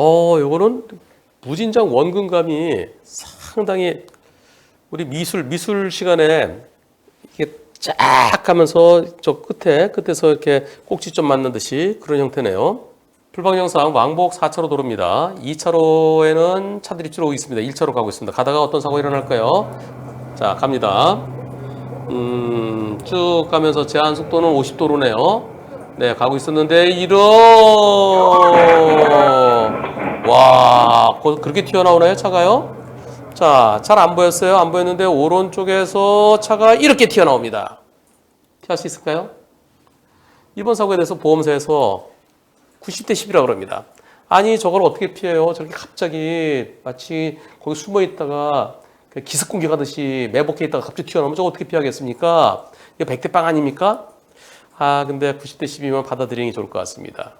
요거는 무진장 원근감이 상당히 우리 미술 시간에 이게 쫙 하면서 저 끝에서 이렇게 꼭지점 맞는 듯이 그런 형태네요. 불방정상 왕복 4차로 도로입니다. 2차로에는 차들이 쭉 오고 있습니다. 1차로 가고 있습니다. 가다가 어떤 사고가 일어날까요? 자, 갑니다. 쭉 가면서 제한 속도는 50도로네요. 네, 가고 있었는데 와, 그렇게 튀어나오나요, 차가요? 자, 잘 안 보였어요? 안 보였는데 오른쪽에서 차가 이렇게 튀어나옵니다. 피할 수 있을까요? 이번 사고에 대해서 보험사에서 90대 10이라고 그럽니다. 아니, 저걸 어떻게 피해요? 저렇게 갑자기 마치 거기 숨어 있다가 기습 공격하듯이 매복해 있다가 갑자기 튀어나오면 저거 어떻게 피하겠습니까? 이거 100대 빵 아닙니까? 근데 90대 10이면 받아들이는 게 좋을 것 같습니다.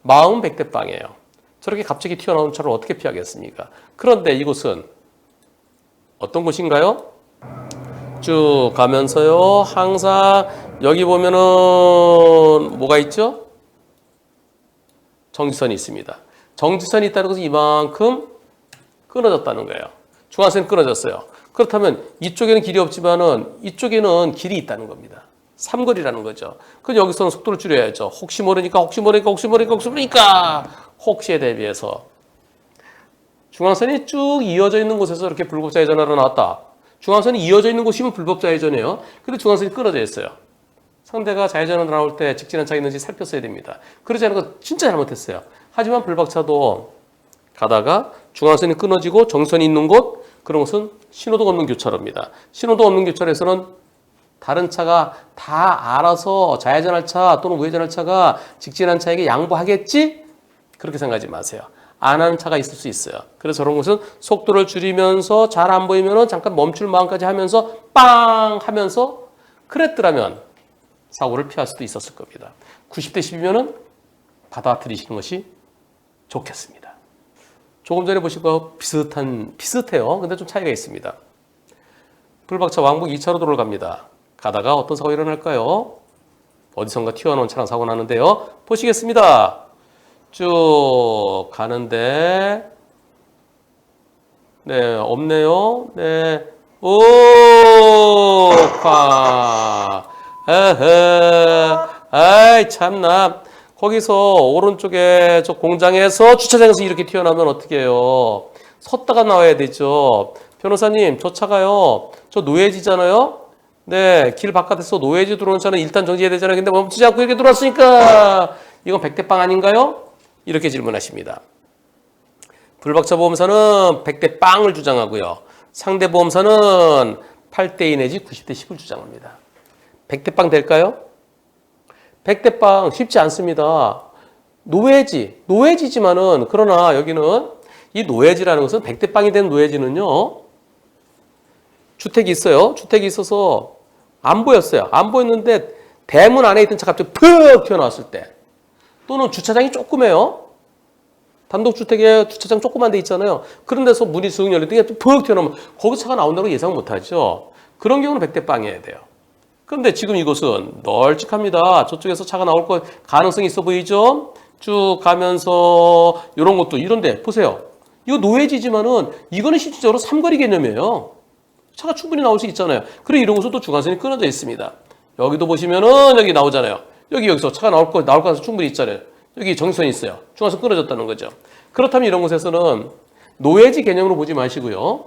마음 100대 빵이에요. 저렇게 갑자기 튀어나오는 차를 어떻게 피하겠습니까? 그런데 이곳은 어떤 곳인가요? 쭉 가면서요. 항상 여기 보면은 뭐가 있죠? 정지선이 있습니다. 정지선이 있다는 것은 이만큼 끊어졌다는 거예요. 중앙선이 끊어졌어요. 그렇다면 이쪽에는 길이 없지만은 이쪽에는 길이 있다는 겁니다. 삼거리라는 거죠. 그럼 여기서는 속도를 줄여야죠. 혹시 모르니까 혹시에 대비해서 중앙선이 쭉 이어져 있는 곳에서 이렇게 불법 좌회전하러 나왔다. 중앙선이 이어져 있는 곳이면 불법 좌회전이에요. 근데 중앙선이 끊어져 있어요. 상대가 좌회전으로 나올 때 직진한 차가 있는지 살폈어야 됩니다. 그러지 않은 거 진짜 잘못했어요. 하지만 불박차도 가다가 중앙선이 끊어지고 정선이 있는 곳, 그런 곳은 신호등 없는 교차로입니다. 신호등 없는 교차로에서는 다른 차가 다 알아서 좌회전할 차 또는 우회전할 차가 직진한 차에게 양보하겠지? 그렇게 생각하지 마세요. 안 하는 차가 있을 수 있어요. 그래서 저런 곳은 속도를 줄이면서 잘 안 보이면 잠깐 멈출 마음까지 하면서 빵 하면서 그랬더라면 사고를 피할 수도 있었을 겁니다. 90대 10이면은 받아들이시는 것이 좋겠습니다. 조금 전에 보신 거 비슷해요. 근데 좀 차이가 있습니다. 불박차 왕복 2차로 도로를 갑니다. 가다가 어떤 사고가 일어날까요? 어디선가 튀어나온 차랑 사고 나는데요. 보시겠습니다. 쭉 가는데 네, 없네요. 네. 아이, 참나. 거기서 오른쪽에 저 공장에서 주차장에서 이렇게 튀어나오면 어떻게 해요? 섰다가 나와야 되죠. 변호사님, 저 차가요. 저 노예지잖아요? 네, 길 바깥에서 노예지 들어오는 차는 일단 정지해야 되잖아요. 근데 멈추지 않고 이렇게 들어왔으니까 이건 100대 빵 아닌가요? 이렇게 질문하십니다. 불박차 보험사는 100대 빵을 주장하고요. 상대 보험사는 8대 2 내지 90대 10을 주장합니다. 100대 빵 될까요? 100대 빵 쉽지 않습니다. 노예지지만은 그러나 여기는 이 노예지라는 것은 100대 빵이 된 노예지는요. 주택이 있어요. 주택이 있어서 안 보였어요. 안 보였는데 대문 안에 있던 차가 갑자기 푹 튀어나왔을 때 또는 주차장이 조그매요. 단독주택에 주차장 조그만 데 있잖아요. 그런 데서 문이 쓱 열릴 때 푹 튀어나오면 거기서 차가 나온다고 예상 못하죠. 그런 경우는 100대 빵이어야 돼요. 그런데 지금 이곳은 널찍합니다. 저쪽에서 차가 나올 가능성이 있어 보이죠? 쭉 가면서 이런 것도 이런데 보세요. 이거 노예지지만은 이거는 실질적으로 삼거리 개념이에요. 차가 충분히 나올 수 있잖아요. 그리고 이런 곳은 또 중간선이 끊어져 있습니다. 여기도 보시면은 여기 나오잖아요. 여기서 차가 나올 가능성 충분히 있잖아요. 여기 정선이 있어요. 중간선 끊어졌다는 거죠. 그렇다면 이런 곳에서는 노예지 개념으로 보지 마시고요.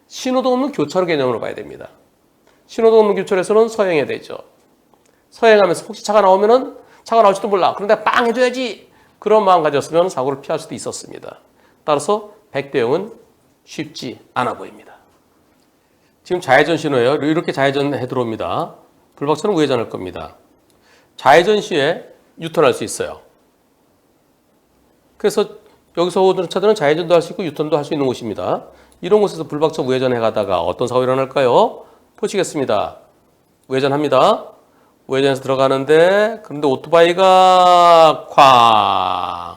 신호등 없는 교차로 개념으로 봐야 됩니다. 신호등 없는 교차로에서는 서행해야 되죠. 서행하면서 혹시 차가 나오면은 차가 나올지도 몰라. 그런데 빵 해줘야지. 그런 마음 가졌으면 사고를 피할 수도 있었습니다. 따라서 100대 0은 쉽지 않아 보입니다. 지금 좌회전 신호예요. 이렇게 좌회전해 들어옵니다. 불박차는 우회전할 겁니다. 좌회전 시에 유턴할 수 있어요. 그래서 여기서 오는 차들은 좌회전도 할 수 있고 유턴도 할 수 있는 곳입니다. 이런 곳에서 불박차 우회전해 가다가 어떤 사고가 일어날까요? 보시겠습니다. 우회전합니다. 우회전해서 들어가는데 그런데 오토바이가 쾅.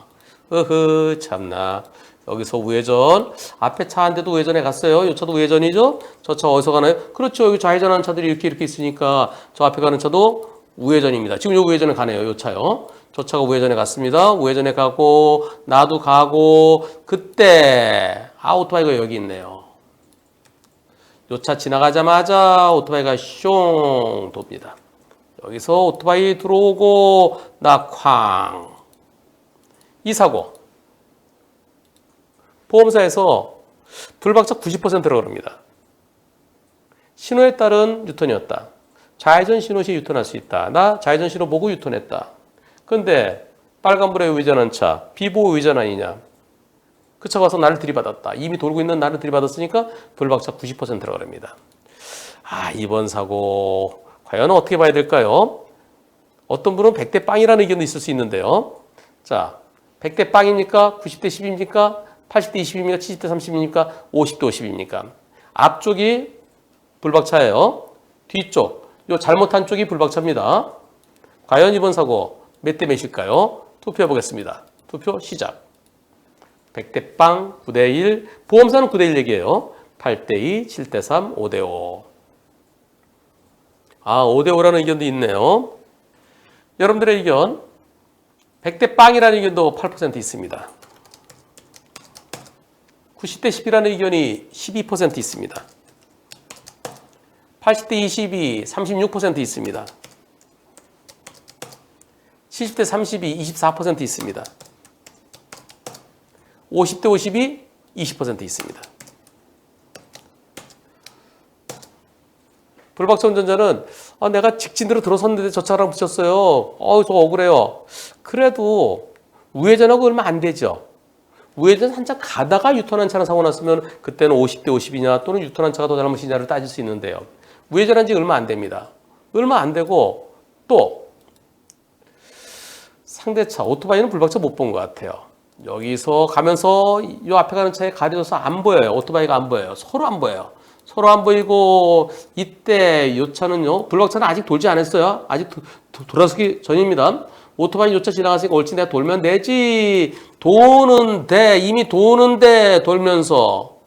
참나. 여기서 우회전. 앞에 차 한 대도 우회전해 갔어요. 이 차도 우회전이죠? 저 차 어디서 가나요? 그렇죠. 여기 좌회전하는 차들이 이렇게 있으니까 저 앞에 가는 차도 우회전입니다. 지금 요 우회전에 가네요. 요 차요. 저 차가 우회전에 갔습니다. 우회전에 가고 나도 가고 그때 오토바이가 여기 있네요. 요 차 지나가자마자 오토바이가 숑 돕니다. 여기서 오토바이 들어오고 나 쾅. 이 사고 보험사에서 불박차 90%라고 합니다. 신호에 따른 유턴이었다. 좌회전 신호 시에 유턴할 수 있다. 나 좌회전 신호 보고 유턴했다. 근데 빨간불에 우회전한 차, 비보호 우회전 아니냐. 그 차가 와서 나를 들이받았다. 이미 돌고 있는 나를 들이받았으니까 불박차 90%라고 합니다. 이번 사고 과연 어떻게 봐야 될까요? 어떤 분은 100대 빵이라는 의견도 있을 수 있는데요. 자, 100대 빵입니까? 90대 10입니까? 80대 20입니까? 70대 30입니까? 50대 50입니까? 앞쪽이 불박차예요. 뒤쪽, 요 잘못한 쪽이 불박차입니다. 과연 이번 사고 몇 대 몇일까요? 투표해 보겠습니다. 투표 시작. 100대 빵, 9대 1, 보험사는 9대 1 얘기예요. 8대 2, 7대 3, 5대 5. 5대 5라는 의견도 있네요. 여러분들의 의견, 100대 빵이라는 의견도 8% 있습니다. 90대 10이라는 의견이 12% 있습니다. 80대 22, 36% 있습니다. 70대 32, 24% 있습니다. 50대 52, 20% 있습니다. 불박차 운전자는 내가 직진으로 들어섰는데 저 차랑 붙였어요. 저 억울해요. 그래도 우회전하고 얼마 안 되죠. 우회전 한참 가다가 유턴한 차랑 사고 났으면 그때는 50대 50이냐 또는 유턴한 차가 더 잘못이냐를 따질 수 있는데요. 우회전한 지 얼마 안 됩니다. 얼마 안 되고 또 상대차, 오토바이는 불박차 못 본 것 같아요. 여기서 가면서 이 앞에 가는 차에 가려져서 안 보여요. 오토바이가 안 보여요. 서로 안 보여요. 서로 안 보이고 이때 이 차는요. 불박차는 아직 돌지 않았어요. 아직 돌아서기 전입니다. 오토바이 요 차 지나갔으니까 옳지 내가 돌면 되지. 도는데 이미 도는데 돌면서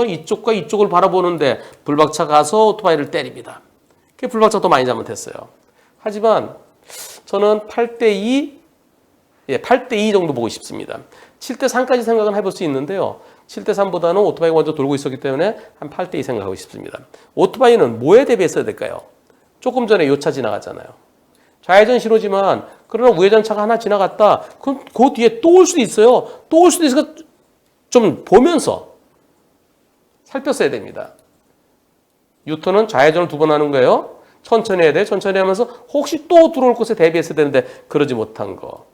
이쪽과 이쪽을 바라보는데 불박차 가서 오토바이를 때립니다. 그게 불박차 더 많이 잘못했어요. 하지만 저는 8대2 정도 보고 싶습니다. 7대3까지 생각은 해볼 수 있는데요. 7대3보다는 오토바이가 먼저 돌고 있었기 때문에 한 8대2 생각하고 싶습니다. 오토바이는 뭐에 대비했어야 될까요? 조금 전에 요 차 지나갔잖아요. 좌회전 신호지만 그러나 우회전차가 하나 지나갔다. 그럼 그 뒤에 또 올 수도 있어요. 또 올 수도 있으니까 좀 보면서 살폈어야 됩니다. 유턴은 좌회전을 2번 하는 거예요. 천천히 해야 돼. 천천히 하면서 혹시 또 들어올 곳에 대비했어야 되는데 그러지 못한 거.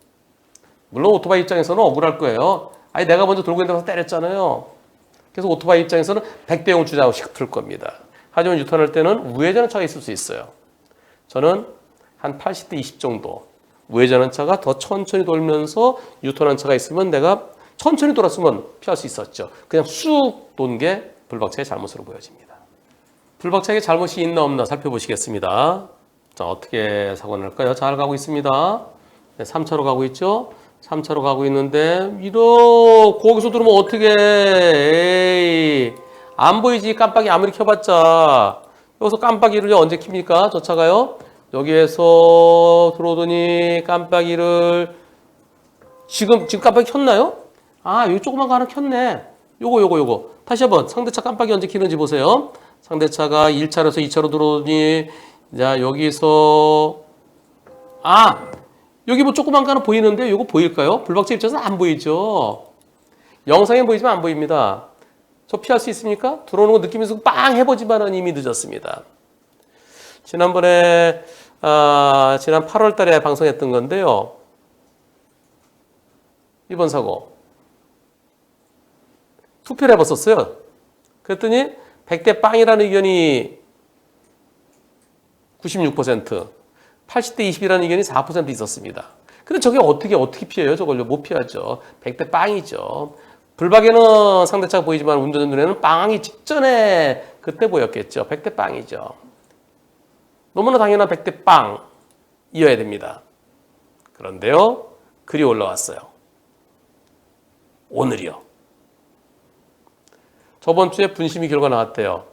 물론 오토바이 입장에서는 억울할 거예요. 내가 먼저 돌고 있는 데서 때렸잖아요. 그래서 오토바이 입장에서는 100대 0을 주자고 싶을 겁니다. 하지만 유턴할 때는 우회전한 차가 있을 수 있어요. 저는 한 80대 20 정도 우회전한 차가 더 천천히 돌면서 유턴한 차가 있으면 내가 천천히 돌았으면 피할 수 있었죠. 그냥 쑥 돈 게 불박차의 잘못으로 보여집니다. 불박차에게 잘못이 있나 없나 살펴보시겠습니다. 자, 어떻게 사고 날까요? 잘 가고 있습니다. 3차로 가고 있죠? 3차로 가고 있는데 거기서 들어오면 어떻게 에이, 안 보이지. 깜빡이 아무리 켜봤자. 여기서 깜빡이를 언제 킵니까? 저 차가요. 여기에서 들어오더니 깜빡이를 지금 깜빡이 켰나요? 여기 조그만 거 하나 켰네. 요거. 다시 한번 상대차 깜빡이 언제 켜는지 보세요. 상대차가 1차로에서 2차로 들어오더니 자, 여기서 여기 뭐 조그만 거 하나 보이는데 요거 보일까요? 불박차 입장에서 안 보이죠. 영상에 보이지만 안 보입니다. 저 피할 수 있습니까? 들어오는 거 느끼면서 빵 해보지만은 이미 늦었습니다. 지난번에 지난 8월 달에 방송했던 건데요. 이번 사고 투표를 해봤었어요. 그랬더니 100대 빵이라는 의견이 96%, 80대 20이라는 의견이 4% 있었습니다. 근데 저게 어떻게 피해요? 저걸요? 못 피하죠. 100대 빵이죠. 불박에는 상대차가 보이지만 운전 눈에는 빵이 직전에 그때 보였겠죠. 100대 빵이죠. 너무나 당연한 100대 빵이어야 됩니다. 그런데요. 글이 올라왔어요. 오늘이요. 저번 주에 분심이 결과 나왔대요.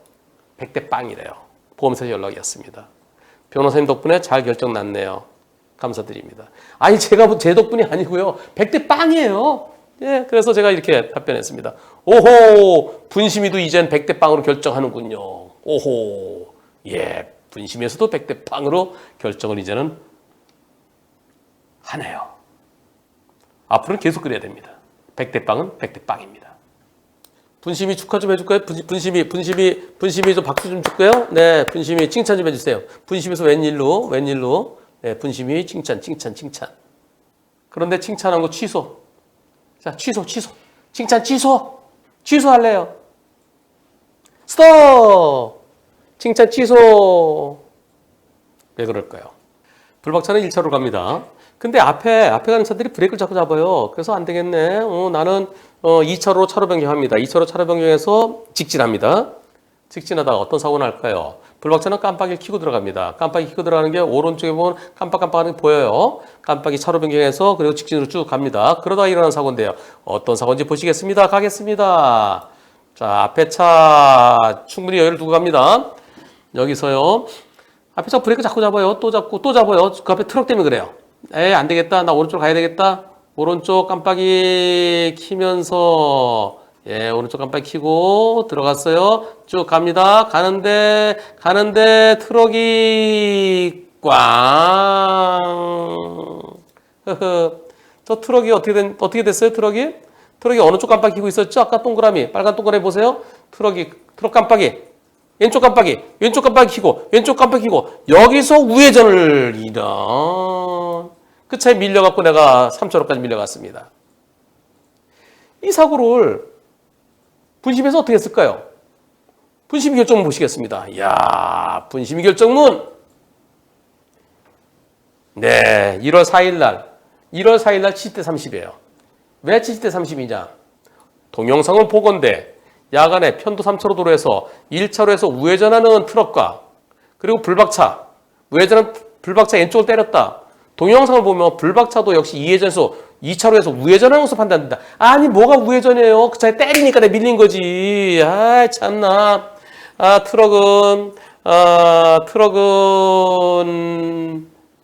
100대 빵이래요. 보험사에서 연락이 왔습니다. 변호사님 덕분에 잘 결정 났네요. 감사드립니다. 아니, 제 덕분이 아니고요. 100대 빵이에요. 예, 그래서 제가 이렇게 답변했습니다. 오호, 분심이도 이젠 100대 빵으로 결정하는군요. 오호, 예, 분심에서도 100대 빵으로 결정을 이제는 하네요. 앞으로는 계속 그래야 됩니다. 100대 빵은 100대 빵입니다. 분심이 축하 좀 해줄까요? 분심이 좀 박수 좀 줄까요? 네, 분심이 칭찬 좀 해주세요. 분심에서 웬일로, 네, 분심이 칭찬. 그런데 칭찬한 거 취소. 자, 취소. 칭찬 취소할래요. 스톱! 칭찬 취소. 왜 그럴까요? 불박차는 1차로 갑니다. 근데 앞에 가는 차들이 브레이크를 자꾸 잡아요. 그래서 안 되겠네. 나는 2차로 차로 변경합니다. 2차로 차로 변경해서 직진합니다. 직진하다가 어떤 사고가 날까요? 불박차는 깜빡이를 켜고 들어갑니다. 깜빡이 켜고 들어가는 게 오른쪽에 보면 깜빡하는 게 보여요. 깜빡이 차로 변경해서 그리고 직진으로 쭉 갑니다. 그러다 일어난 사고인데요. 어떤 사고인지 보시겠습니다. 가겠습니다. 자, 앞에 차 충분히 여유를 두고 갑니다. 여기서요. 앞에 차 브레이크 자꾸 잡아요. 또 잡아요. 그 앞에 트럭 때문에 그래요. 에이, 안 되겠다. 나 오른쪽 가야 되겠다. 오른쪽 깜빡이 키면서, 예, 오른쪽 깜빡이 키고 들어갔어요. 쭉 갑니다. 가는데 트럭이 꽝. 저 트럭이 어떻게 됐어요? 트럭이 어느 쪽 깜빡이 키고 있었죠? 아까 동그라미, 빨간 동그라미 보세요. 트럭 깜빡이. 왼쪽 깜빡이 켜고, 왼쪽 깜빡이 켜고, 여기서 우회전을 이런. 그 차에 밀려갖고 내가 3차로까지 밀려갔습니다. 이 사고를 분심에서 어떻게 했을까요? 분심이 결정문 보시겠습니다. 이야, 분심이 결정문. 네, 1월 4일 날 70대 30이에요. 왜 70대 30이냐? 동영상을 보건대 야간에 편도 3차로 도로에서 1차로에서 우회전하는 트럭과 그리고 불박차, 우회전한 불박차 왼쪽을 때렸다. 동영상을 보면 불박차도 역시 2차로에서 우회전하는 것으로 판단된다. 아니, 뭐가 우회전이에요? 그 차에 때리니까 내가 밀린 거지. 아이, 참나. 트럭은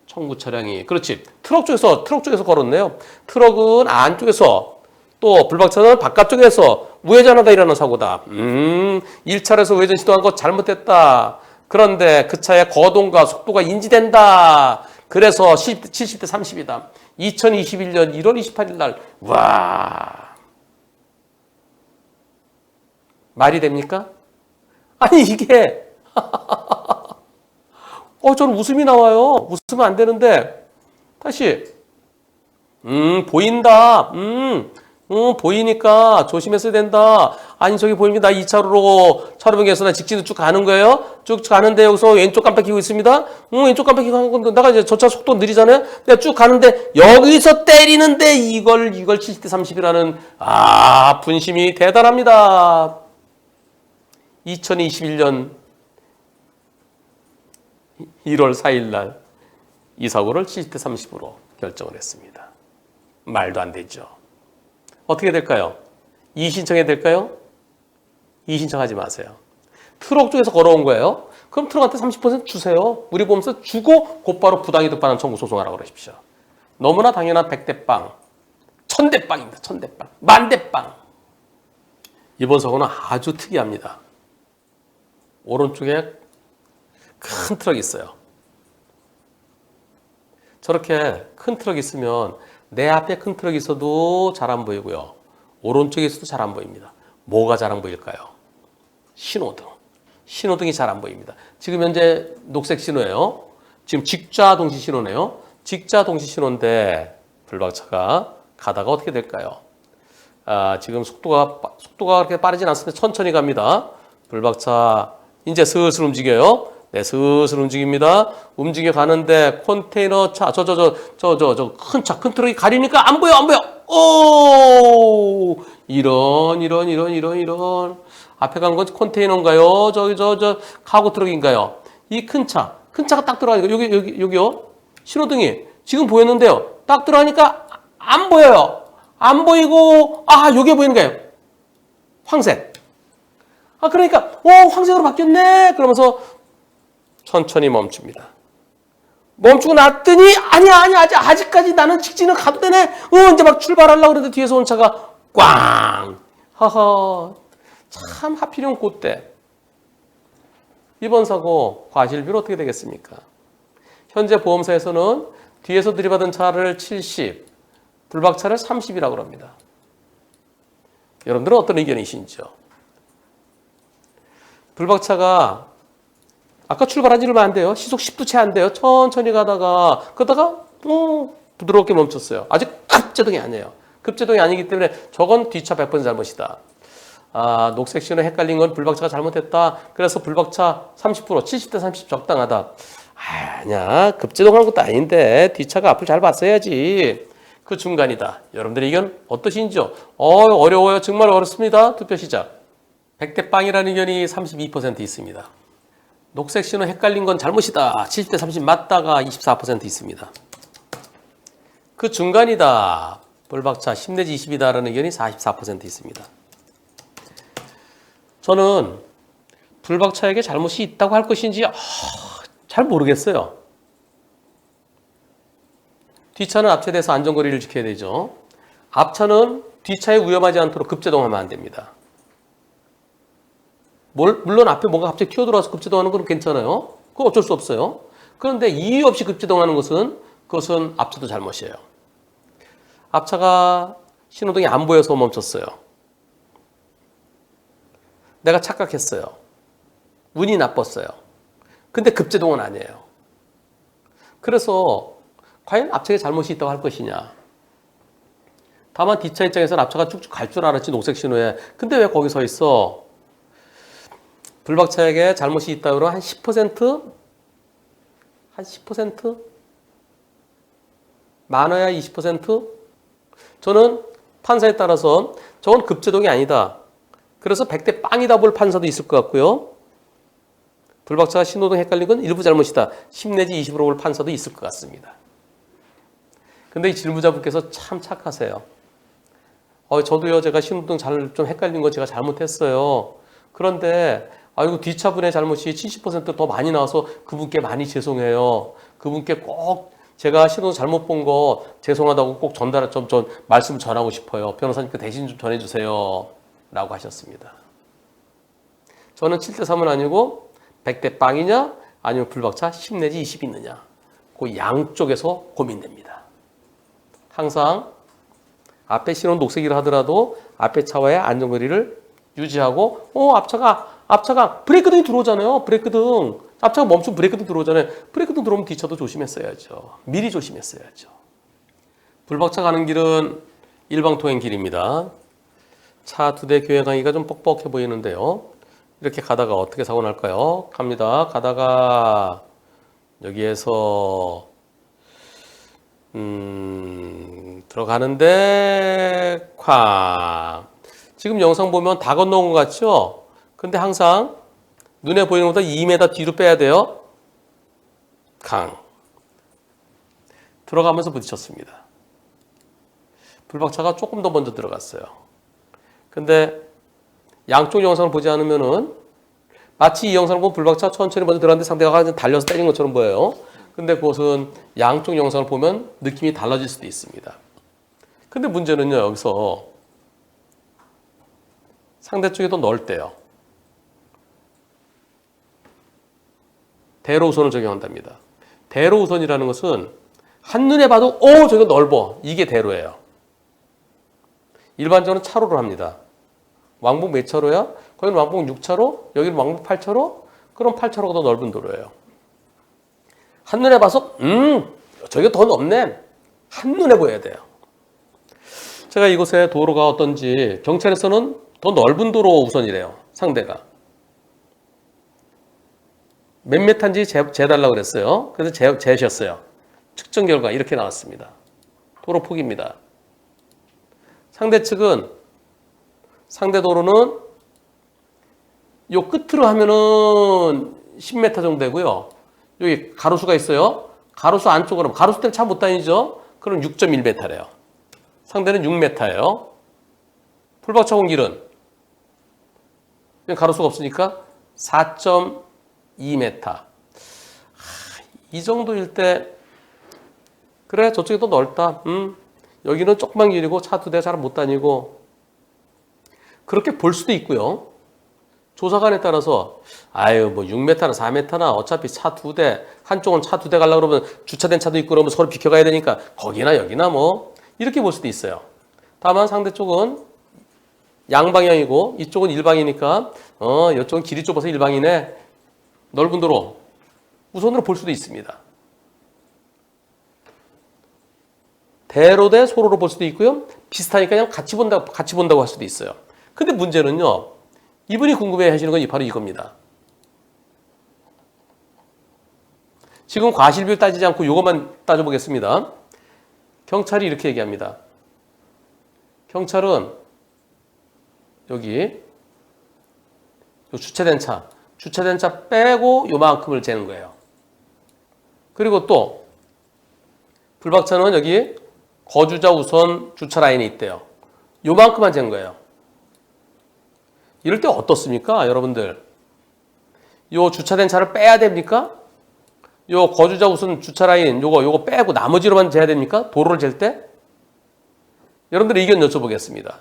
청구 차량이. 그렇지. 트럭 쪽에서 걸었네요. 트럭은 안쪽에서, 또 불박차는 바깥쪽에서 우회전하다 일어나는 사고다. 1차로에서 우회전 시도한 거 잘못됐다. 그런데 그 차의 거동과 속도가 인지된다. 그래서 70대 30이다. 2021년 1월 28일 날. 와. 말이 됩니까? 아니, 이게 저는 웃음이 나와요. 웃으면 안 되는데. 다시. 보인다. 보이니까 조심했어야 된다. 아니, 저기 보입니다. 2차로로 차로 변경해서 나 직진으로 쭉 가는 거예요. 쭉 가는데 여기서 왼쪽 깜빡 켜고 있습니다. 왼쪽 깜빡 켜고 하는 건데 내가 이제 저 차 속도 느리잖아요. 내가 쭉 가는데 여기서 때리는데 이걸 70대 30이라는 분심이 대단합니다. 2021년 1월 4일 날 이 사고를 70대 30으로 결정을 했습니다. 말도 안 되죠. 어떻게 될까요? 이의신청해야 될까요? 이의신청하지 마세요. 트럭 쪽에서 걸어온 거예요. 그럼 트럭한테 30% 주세요. 우리 보험서 주고 곧바로 부당이득 반환 청구 소송하라고 그러십시오. 너무나 당연한 100대 빵, 1000대 빵입니다. 1000대 빵, 만대 빵. 이번 사고는 아주 특이합니다. 오른쪽에 큰 트럭이 있어요. 저렇게 큰 트럭이 있으면 내 앞에 큰 트럭이 있어도 잘 안 보이고요. 오른쪽에 있어도 잘 안 보입니다. 뭐가 잘 안 보일까요? 신호등. 신호등이 잘 안 보입니다. 지금 현재 녹색 신호예요. 지금 직좌 동시 신호네요. 직좌 동시 신호인데 불박차가 가다가 어떻게 될까요? 지금 속도가 그렇게 빠르진 않습니다. 천천히 갑니다. 불박차 이제 슬슬 움직여요. 네, 슬슬 움직입니다. 움직여 가는데 컨테이너 차, 큰 트럭이 가리니까 안 보여. 오! 이런. 앞에 간 건 컨테이너인가요? 카고 트럭인가요? 이 큰 차가 딱 들어가니까, 여기요. 신호등이 지금 보였는데요. 딱 들어가니까 안 보여요. 안 보이고, 요게 보이는 거예요. 황색. 그러니까, 황색으로 바뀌었네. 그러면서 천천히 멈춥니다. 멈추고 났더니 아니야 아직까지 나는 직진은 가도 되네. 이제 막 출발하려고 그러는데 뒤에서 온 차가 꽝. 하하. 참 하필이면 그때. 이번 사고 과실비로 어떻게 되겠습니까? 현재 보험사에서는 뒤에서 들이받은 차를 70, 불박차를 30이라고 합니다. 여러분들은 어떤 의견이신지요? 불박차가 아까 출발한 지 얼마 안 돼요. 시속 10도 채 안 돼요. 천천히 그러다가 부드럽게 멈췄어요. 아직 급제동이 아니에요. 급제동이 아니기 때문에 저건 뒷차 100% 잘못이다. 녹색 신호 헷갈린 건 불박차가 잘못했다. 그래서 불박차 30%, 70대 30 적당하다. 아니야. 급제동한 것도 아닌데 뒷차가 앞을 잘 봤어야지. 그 중간이다. 여러분들의 의견 어떠신지요? 어려워요. 정말 어렵습니다. 투표 시작. 100대 빵이라는 의견이 32% 있습니다. 녹색 신호 헷갈린 건 잘못이다. 70대 30 맞다가 24% 있습니다. 그 중간이다. 불박차 10 내지 20이다라는 의견이 44% 있습니다. 저는 불박차에게 잘못이 있다고 할 것인지 잘 모르겠어요. 뒷차는 앞차에 대해서 안전거리를 지켜야 되죠. 앞차는 뒷차에 위험하지 않도록 급제동하면 안 됩니다. 물론 앞에 뭔가 갑자기 튀어들어와서 급제동하는 건 괜찮아요. 그건 어쩔 수 없어요. 그런데 이유 없이 급제동하는 그것은 앞차도 잘못이에요. 앞차가 신호등이 안 보여서 멈췄어요. 내가 착각했어요. 운이 나빴어요. 근데 급제동은 아니에요. 그래서 과연 앞차에 잘못이 있다고 할 것이냐. 다만 뒷차 입장에서는 앞차가 쭉쭉 갈 줄 알았지 녹색 신호에. 근데 왜 거기 서 있어? 불박차에게 잘못이 있다 그러면 한 10%? 한 10%? 많아야 20%? 저는 판사에 따라서 저건 급제동이 아니다. 그래서 100대 빵이다 볼 판사도 있을 것 같고요. 불박차가 신호등 헷갈린 건 일부 잘못이다. 10 내지 20으로 볼 판사도 있을 것 같습니다. 근데 이 질문자분께서 참 착하세요. 저도요, 제가 신호등 좀 헷갈린 거 제가 잘못했어요. 그런데 이거 뒷차분의 잘못이 70% 더 많이 나와서 그분께 많이 죄송해요. 그분께 꼭 제가 신호등 잘못 본 거 죄송하다고 꼭 말씀 전하고 싶어요. 변호사님께 대신 좀 전해주세요. 라고 하셨습니다. 저는 7대 3은 아니고 100대 빵이냐 아니면 불박차 10 내지 20 있느냐. 그 양쪽에서 고민됩니다. 항상 앞에 신호는 녹색이라 하더라도 앞에 차와의 안전거리를 유지하고 앞차가 브레이크등이 들어오잖아요. 브레이크등. 앞차가 멈추면 브레이크등 들어오잖아요. 브레이크등 들어오면 뒷차도 조심했어야죠. 미리 조심했어야죠. 불박차 가는 길은 일방통행 길입니다. 차 2대 교행하기가 좀 뻑뻑해 보이는데요. 이렇게 가다가 어떻게 사고 날까요? 갑니다. 가다가 여기에서 들어가는데 쾅. 지금 영상 보면 다 건너온 것 같죠? 근데 항상 눈에 보이는 것보다 2m 뒤로 빼야 돼요. 강. 들어가면서 부딪혔습니다. 불박차가 조금 더 먼저 들어갔어요. 근데 양쪽 영상을 보지 않으면은 마치 이 영상을 보면 불박차가 천천히 먼저 들어갔는데 상대가 달려서 때린 것처럼 보여요. 근데 그것은 양쪽 영상을 보면 느낌이 달라질 수도 있습니다. 근데 문제는요, 여기서 상대 쪽이 더 넓대요. 대로우선을 적용한답니다. 대로우선이라는 것은 한눈에 봐도 저기가 넓어. 이게 대로예요. 일반적으로 차로를 합니다. 왕복 몇 차로야? 거기는 왕복 6차로, 여기는 왕복 8차로? 그럼 8차로가 더 넓은 도로예요. 한눈에 봐서 저기가 더 넓네. 한눈에 보여야 돼요. 제가 이곳에 도로가 어떤지 경찰에서는 더 넓은 도로 우선이래요. 상대가. 몇 메타인지 재달라고 그랬어요. 그래서 재셨어요. 측정 결과 이렇게 나왔습니다. 도로 폭입니다. 상대 측은 상대 도로는 요 끝으로 하면은 10m 정도 되고요. 여기 가로수가 있어요. 가로수 안쪽으로 가로수 때문에 차 못 다니죠. 그럼 6.1m래요. 상대는 6m예요. 풀박차 공길은 가로수가 없으니까 4.2m. 이 정도일 때 그래 저쪽이 더 넓다. 여기는 조그만 길이고 차 2대 잘 못 다니고 그렇게 볼 수도 있고요. 조사관에 따라서 아유 뭐 6m나 4m나 어차피 차 2대 한쪽은 차 2대 가려고 그러면 주차된 차도 있고 그러면 서로 비켜가야 되니까 거기나 여기나 뭐 이렇게 볼 수도 있어요. 다만 상대 쪽은 양방향이고 이쪽은 일방이니까 이쪽은 길이 좁아서 일방이네. 넓은 도로 우선으로 볼 수도 있습니다. 대로 대 소로로 볼 수도 있고요. 비슷하니까 그냥 같이 본다고 할 수도 있어요. 근데 문제는요. 이분이 궁금해 하시는 건 바로 이겁니다. 지금 과실비율 따지지 않고 이것만 따져보겠습니다. 경찰이 이렇게 얘기합니다. 경찰은 여기 주차된 차 빼고 요만큼을 재는 거예요. 그리고 또 불박차는 여기 거주자 우선 주차 라인이 있대요. 요만큼만 잰 거예요. 이럴 때 어떻습니까, 여러분들? 요 주차된 차를 빼야 됩니까? 요 거주자 우선 주차 라인 요거 빼고 나머지로만 재야 됩니까? 도로를 잴 때? 여러분들의 의견 여쭤보겠습니다.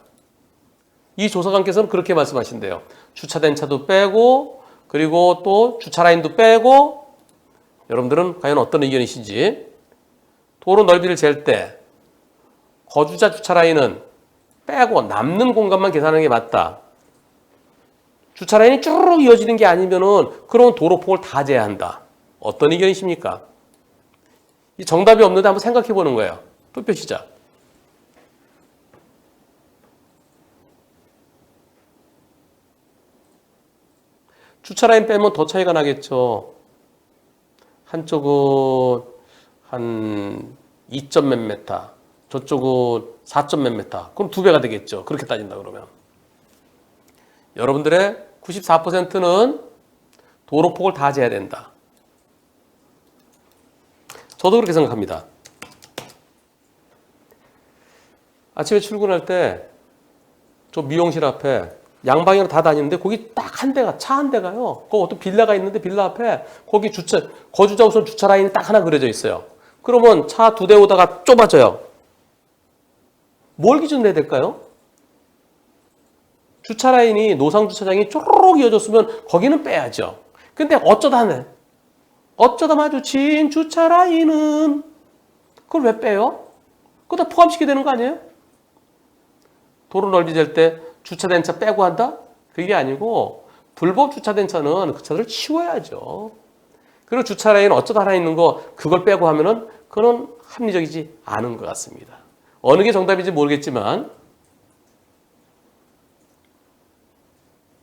이 조사관께서는 그렇게 말씀하신대요. 주차된 차도 빼고 그리고 또 주차 라인도 빼고 여러분들은 과연 어떤 의견이신지 도로 넓이를 잴 때 거주자 주차 라인은 빼고 남는 공간만 계산하는 게 맞다. 주차 라인이 쭈르륵 이어지는 게 아니면은 그런 도로폭을 다 재야 한다. 어떤 의견이십니까? 이 정답이 없는데 한번 생각해 보는 거예요. 투표 시작. 주차 라인 빼면 더 차이가 나겠죠. 한쪽은 한 2점 몇 메타, 저쪽은 4점 몇 메타. 그럼 2배가 되겠죠. 그렇게 따진다 그러면. 여러분들의 94%는 도로폭을 다 재야 된다. 저도 그렇게 생각합니다. 아침에 출근할 때 저 미용실 앞에 양방향으로 다 다니는데 거기 딱 한 대가 차 한 대가요. 그 어떤 빌라가 있는데 빌라 앞에 거기 거주자 우선 주차 라인이 딱 하나 그려져 있어요. 그러면 차 2대 오다가 좁아져요. 뭘 기준으로 해야 될까요? 주차 라인이 노상 주차장이 쪼르륵 이어졌으면 거기는 빼야죠. 근데 어쩌다 마주친 주차 라인은 그걸 왜 빼요? 그거 다 포함시켜야 되는 거 아니에요? 도로 넓이 잴 때 주차된 차 빼고 한다? 그게 아니고 불법 주차된 차는 그 차들을 치워야죠. 그리고 주차 라인 어쩌다 하나 있는 거 그걸 빼고 하면은 그건 합리적이지 않은 것 같습니다. 어느 게 정답인지 모르겠지만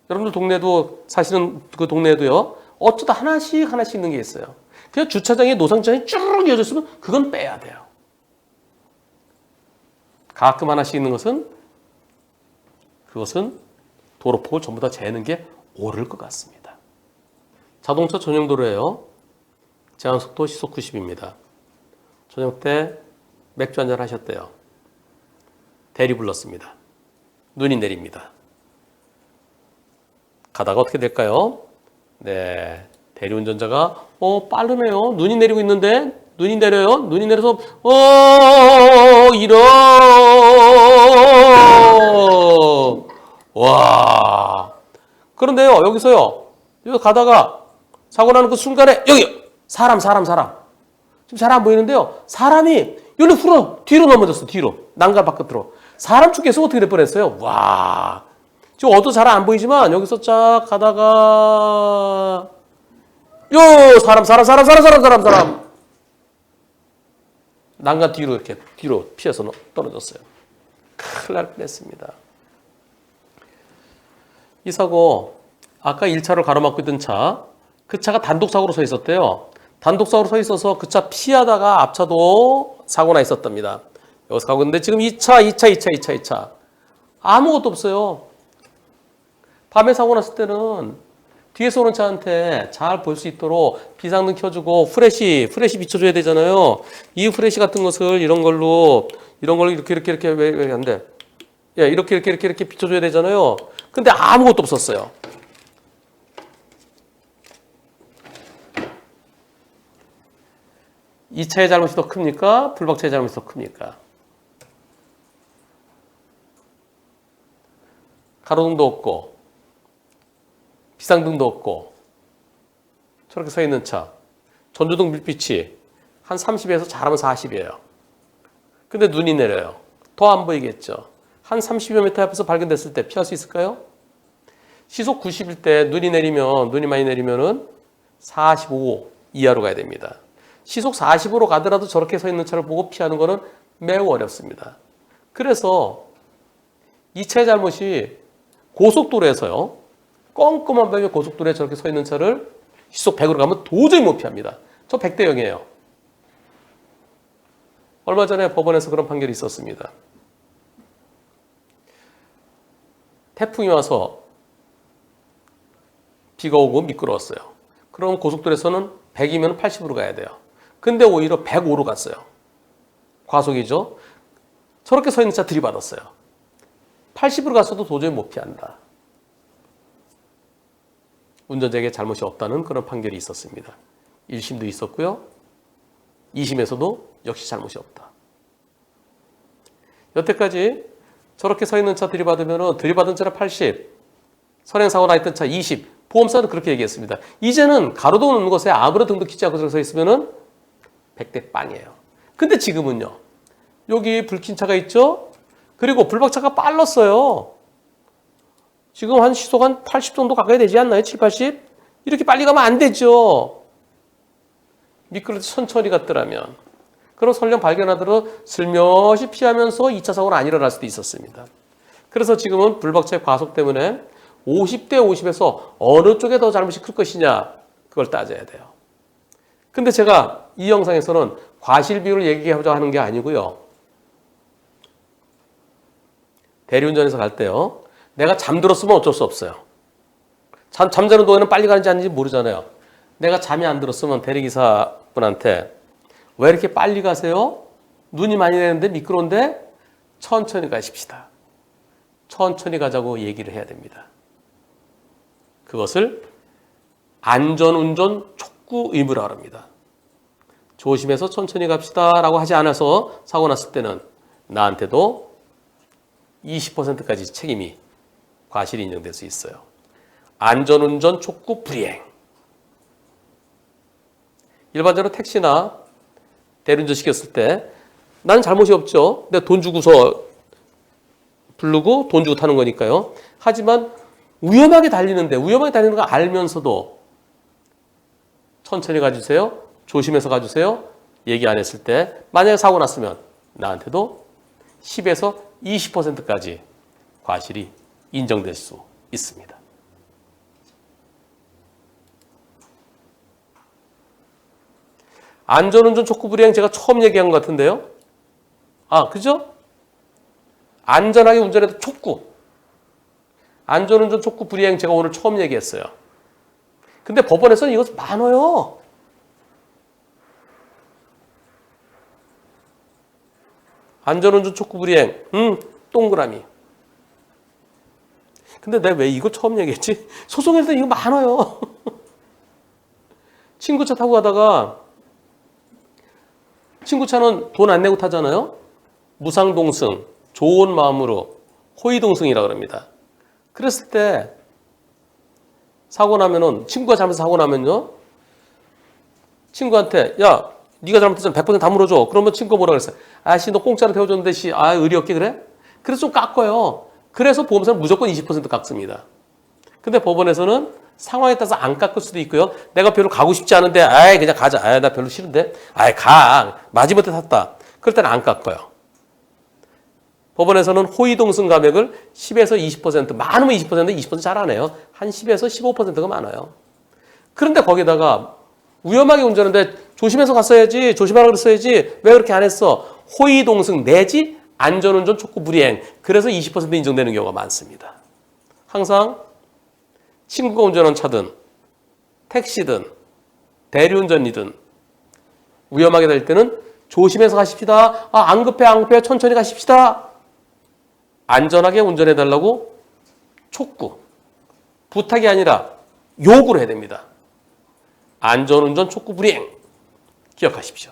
여러분들 동네도 사실은 그 동네에도요. 어쩌다 하나씩 있는 게 있어요. 그냥 주차장에 노상 주차장이 쭉 이어졌으면 그건 빼야 돼요. 가끔 하나씩 있는 그것은 도로폭을 전부 다 재는 게 옳을 것 같습니다. 자동차 전용 도로예요. 제한속도 시속 90입니다. 저녁 때 맥주 한잔 하셨대요. 대리 불렀습니다. 눈이 내립니다. 가다가 어떻게 될까요? 네, 대리운전자가 빠르네요. 눈이 내리고 있는데 눈이 내려요. 눈이 내려서 이런 와. 그런데요, 여기서요. 여기 가다가 사고 나는 그 순간에 여기 사람. 지금 잘 안 보이는데요. 사람이 여기로 뒤로 넘어졌어. 뒤로. 난간 바깥으로. 사람 축에서 어떻게 될 뻔했어요? 와. 지금 어도 잘 안 보이지만 여기서 쫙 가다가 사람. 난간 뒤로 이렇게 뒤로 피해서 떨어졌어요. 큰일 날 뻔했습니다. 이 사고 아까 1차로 가로막고 있던 차, 그 차가 단독사고로 서 있었대요. 단독사고로 서 있어서 그 차 피하다가 앞차도 사고나 있었답니다. 여기서 가고 있는데 지금 2차 아무것도 없어요. 밤에 사고 났을 때는 뒤에서 오는 차한테 잘 볼 수 있도록 비상등 켜주고 후레쉬 비춰줘야 되잖아요. 이 후레쉬 같은 것을 이런 걸로 이렇게 왜 안 돼? 예, 이렇게 비춰줘야 되잖아요. 근데 아무것도 없었어요. 이 차의 잘못이 더 큽니까? 불박차의 잘못이 더 큽니까? 가로등도 없고 비상등도 없고 저렇게 서 있는 차. 전조등 불빛이 한 30에서 잘하면 40이에요. 근데 눈이 내려요. 더 안 보이겠죠. 한 30여 미터 앞에서 발견됐을 때 피할 수 있을까요? 시속 90일 때 눈이 많이 내리면은 45 이하로 가야 됩니다. 시속 40으로 가더라도 저렇게 서 있는 차를 보고 피하는 것은 매우 어렵습니다. 그래서 이 차의 잘못이 고속도로에서요. 껌껌한 밤에 고속도로에 저렇게 서 있는 차를 시속 100으로 가면 도저히 못 피합니다. 저 100대 0이에요. 얼마 전에 법원에서 그런 판결이 있었습니다. 태풍이 와서 비가 오고 미끄러웠어요. 그럼 고속도로에서는 100이면 80으로 가야 돼요. 근데 오히려 105로 갔어요. 과속이죠. 저렇게 서 있는 차 들이받았어요. 80으로 갔어도 도저히 못 피한다. 운전자에게 잘못이 없다는 그런 판결이 있었습니다. 1심도 있었고요. 2심에서도 역시 잘못이 없다. 여태까지 저렇게 서 있는 차 들이받으면 들이받은 차는 80, 선행사고 나 있던 차 20, 보험사는 그렇게 얘기했습니다. 이제는 가로등 없는 곳에 아무런 등도 켜지 않고 저렇게 서 있으면 100대 빵이에요. 근데 지금은요. 여기 불 킨 차가 있죠? 그리고 불박차가 빨랐어요. 지금 한 시속 한 80 정도 가까이 되지 않나요? 7, 80? 이렇게 빨리 가면 안 되죠. 미끄러져 천천히 갔더라면. 그럼 설령 발견하더라도 슬며시 피하면서 2차 사고는 안 일어날 수도 있었습니다. 그래서 지금은 불박차의 과속 때문에 50대 50에서 어느 쪽에 더 잘못이 클 것이냐 그걸 따져야 돼요. 근데 제가 이 영상에서는 과실 비율을 얘기하고자 하는 게 아니고요. 대리운전에서 갈 때요. 내가 잠들었으면 어쩔 수 없어요. 잠자는 동안은 빨리 가는지 아닌지 모르잖아요. 내가 잠이 안 들었으면 대리기사분한테 왜 이렇게 빨리 가세요? 눈이 많이 내리는데 미끄러운데 천천히 가십시다. 천천히 가자고 얘기를 해야 됩니다. 그것을 안전운전 촉구 의무라고 합니다. 조심해서 천천히 갑시다 라고 하지 않아서 사고 났을 때는 나한테도 20%까지 책임이 과실이 인정될 수 있어요. 안전운전 촉구 불이행. 일반적으로 택시나 대리운전 시켰을 때 나는 잘못이 없죠. 내가 돈 주고서 부르고 돈 주고 타는 거니까요. 하지만 위험하게 달리는 거 알면서도 천천히 가주세요. 조심해서 가주세요. 얘기 안 했을 때 만약에 사고 났으면 나한테도 10에서 20%까지 과실이 인정될 수 있습니다. 안전운전 촉구 불이행 제가 처음 얘기한 것 같은데요. 아, 그죠? 안전하게 운전해도 촉구. 안전운전 촉구 불이행 제가 오늘 처음 얘기했어요. 근데 법원에서는 이것 많아요. 안전운전 촉구 불이행. 동그라미. 근데 내가 왜 이거 처음 얘기했지? 소송에서 이거 많아요. 친구 차 타고 가다가 친구 차는 돈 안 내고 타잖아요. 무상동승, 좋은 마음으로 호의동승이라고 합니다. 그랬을 때 사고 나면은 친구가 잘못해서 사고 나면요. 친구한테 야 네가 잘못했으면 100% 다 물어줘. 그러면 친구가 뭐라 그랬어요? 아씨 너 공짜로 태워줬는데 의리 없게 그래? 그래서 좀 깎아요. 그래서 보험사는 무조건 20% 깎습니다. 근데 법원에서는 상황에 따라서 안 깎을 수도 있고요. 내가 별로 가고 싶지 않은데 그냥 가자. 나 별로 싫은데 가. 마지못해 탔다. 그럴 때는 안 깎아요. 법원에서는 호의동승 감액을 10에서 20%, 많으면 20% 잘하네요. 한 10에서 15%가 많아요. 그런데 거기다가 위험하게 운전하는데 조심해서 갔어야지, 조심하라고 그랬어야지, 왜 그렇게 안 했어? 호의동승 내지 안전운전 촉구 불이행. 그래서 20% 인정되는 경우가 많습니다. 항상 친구가 운전한 차든 택시든 대리운전이든 위험하게 될 때는 조심해서 가십시다. 안 급해 천천히 가십시다. 안전하게 운전해달라고 촉구, 부탁이 아니라 요구를 해야 됩니다. 안전운전 촉구 불이행 기억하십시오.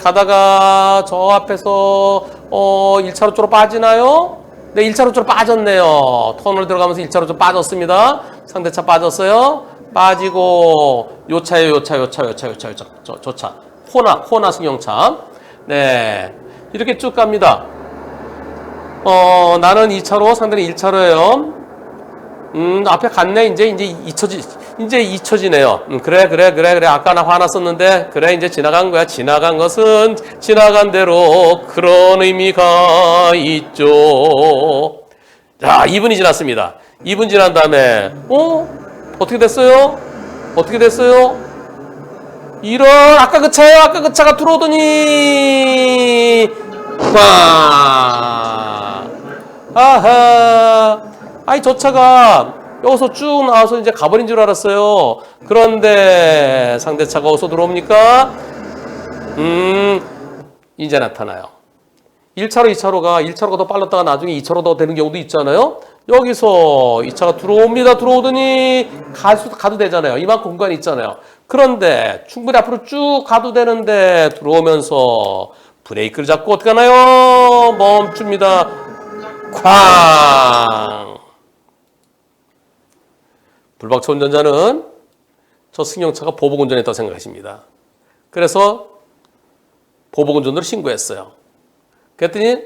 가다가 저 앞에서 1차로 쪽으로 빠지나요? 네, 1차로 쪽으로 빠졌네요. 터널 들어가면서 1차로 쪽 빠졌습니다. 상대차 빠졌어요. 빠지고 요 차요. 저 차. 코나 승용차. 네. 이렇게 쭉 갑니다. 나는 2차로, 상대는 1차로예요. 앞에 갔네. 이제 잊혀지네요. 그래. 아까 나 화났었는데, 그래, 이제 지나간 거야. 지나간 것은 지나간 대로 그런 의미가 있죠. 자, 2분이 지났습니다. 2분 지난 다음에, 어떻게 됐어요? 이런, 아까 그 차가 들어오더니, 아하. 아이, 저 차가 여기서 쭉 나와서 이제 가버린 줄 알았어요. 그런데 상대차가 어디서 들어옵니까? 이제 나타나요. 1차로가 더 빨랐다가 나중에 2차로 더 되는 경우도 있잖아요. 여기서 2차가 들어오더니 가도 되잖아요. 이만큼 공간이 있잖아요. 그런데 충분히 앞으로 쭉 가도 되는데 들어오면서 브레이크를 잡고 어떻게 하나요? 멈춥니다. 쾅! 불박차 운전자는 저 승용차가 보복운전했다고 생각하십니다. 그래서 보복운전으로 신고했어요. 그랬더니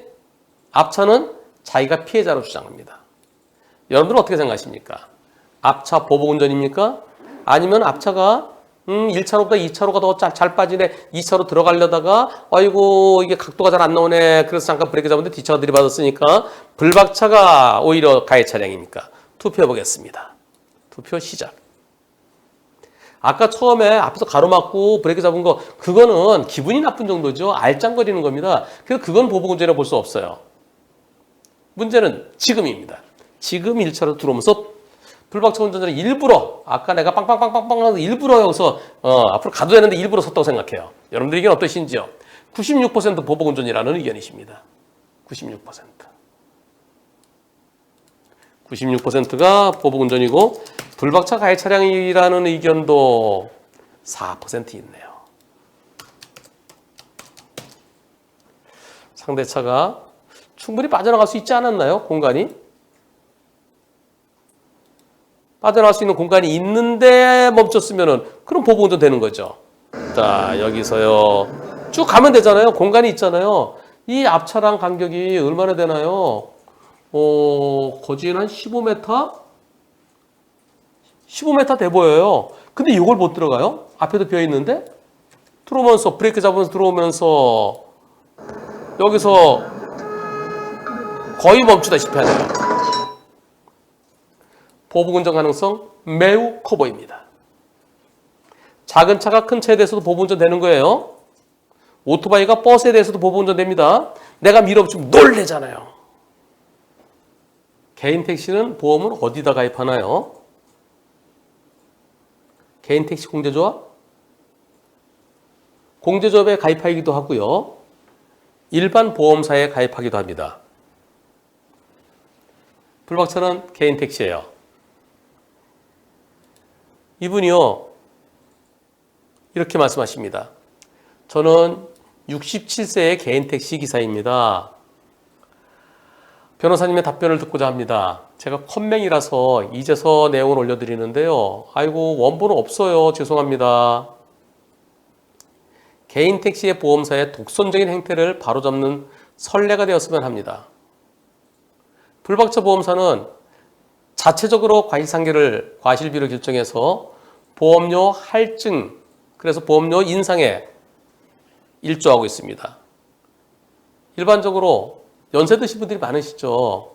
앞차는 자기가 피해자로 주장합니다. 여러분들은 어떻게 생각하십니까? 앞차 보복운전입니까? 아니면 앞차가 1차로보다 2차로가 더 잘 빠지네. 2차로 들어가려다가 아이고 이게 각도가 잘 안 나오네. 그래서 잠깐 브레이크 잡았는데 뒤차가 들이받았으니까 불박차가 오히려 가해 차량입니까? 투표해 보겠습니다. 투표 시작. 아까 처음에 앞에서 가로막고 브레이크 잡은 거 그거는 기분이 나쁜 정도죠. 알짱거리는 겁니다. 그래서 그건 보복운전이라고 볼 수 없어요. 문제는 지금입니다. 지금 1차로 들어오면서 불박차 운전자는 일부러 아까 내가 빵빵빵빵빵 하면서 일부러 여기서 앞으로 가도 되는데 일부러 섰다고 생각해요. 여러분들 의견 어떠신지요? 96% 보복운전이라는 의견이십니다. 96%가 보복운전이고 불박차 가해 차량이라는 의견도 4% 있네요. 상대차가 충분히 빠져나갈 수 있지 않았나요? 공간이? 빠져나갈 수 있는 공간이 있는데 멈췄으면은 그럼 보복운전 되는 거죠. 자, 여기서요. 쭉 가면 되잖아요. 공간이 있잖아요. 이 앞차랑 간격이 얼마나 되나요? 거진 한 15m? 15m 돼 보여요. 근데 이걸 못 들어가요? 앞에도 비어 있는데? 들어오면서 브레이크 잡으면서 들어오면서 여기서 거의 멈추다시피 하네요. 보복운전 가능성 매우 커 보입니다. 작은 차가 큰 차에 대해서도 보복운전 되는 거예요. 오토바이가 버스에 대해서도 보복운전 됩니다. 내가 밀어붙이면 놀래잖아요. 개인 택시는 보험을 어디다 가입하나요? 개인 택시 공제조합? 공제조합에 가입하기도 하고요. 일반 보험사에 가입하기도 합니다. 불박차는 개인 택시예요. 이분이요. 이렇게 말씀하십니다. 저는 67세의 개인 택시 기사입니다. 변호사님의 답변을 듣고자 합니다. 제가 컴맹이라서 이제서 내용을 올려드리는데요. 아이고 원본은 없어요. 죄송합니다. 개인 택시의 보험사의 독선적인 행태를 바로잡는 선례가 되었으면 합니다. 불박차 보험사는 자체적으로 과실비를 결정해서 보험료 할증, 그래서 보험료 인상에 일조하고 있습니다. 일반적으로 연세 드신 분들이 많으시죠.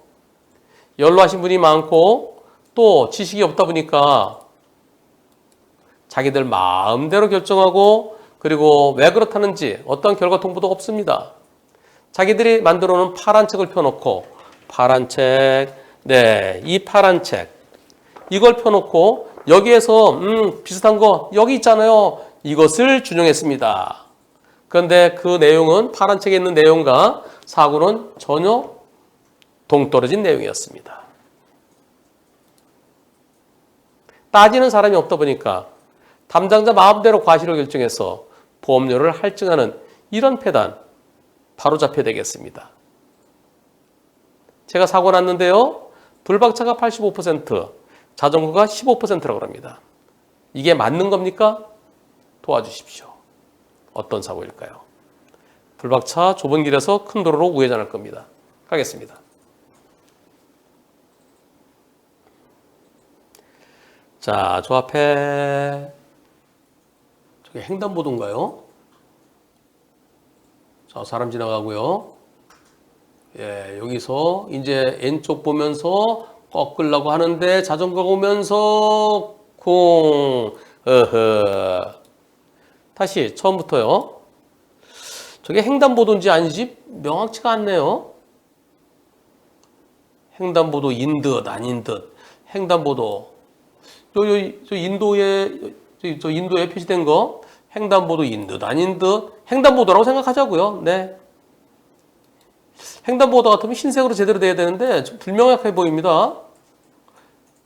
연로하신 분이 많고 또 지식이 없다 보니까 자기들 마음대로 결정하고 그리고 왜 그렇다는지 어떤 결과 통보도 없습니다. 자기들이 만들어 놓은 파란 책을 펴놓고 파란 책, 네, 이 파란 책 이걸 펴놓고 여기에서 비슷한 거 여기 있잖아요. 이것을 준용했습니다. 그런데 그 내용은 파란 책에 있는 내용과 사고는 전혀 동떨어진 내용이었습니다. 따지는 사람이 없다 보니까 담당자 마음대로 과실을 결정해서 보험료를 할증하는 이런 패단 바로 잡혀야 되겠습니다. 제가 사고 났는데요. 불박차가 85%, 자전거가 15%라고 합니다. 이게 맞는 겁니까? 도와주십시오. 어떤 사고일까요? 불박차 좁은 길에서 큰 도로로 우회전할 겁니다. 가겠습니다. 자, 저 앞에 저게 횡단보도인가요? 자, 사람 지나가고요. 예, 여기서 이제 N쪽 보면서 꺾으려고 하는데 자전거가 오면서 다시 처음부터요. 저게 횡단보도인지 아닌지 명확치가 않네요. 횡단보도인 듯 아닌 듯. 횡단보도. 저 인도에 표시된 거 횡단보도인 듯 아닌 듯. 횡단보도라고 생각하자고요. 네. 횡단보도 같으면 흰색으로 제대로 돼야 되는데 좀 불명확해 보입니다.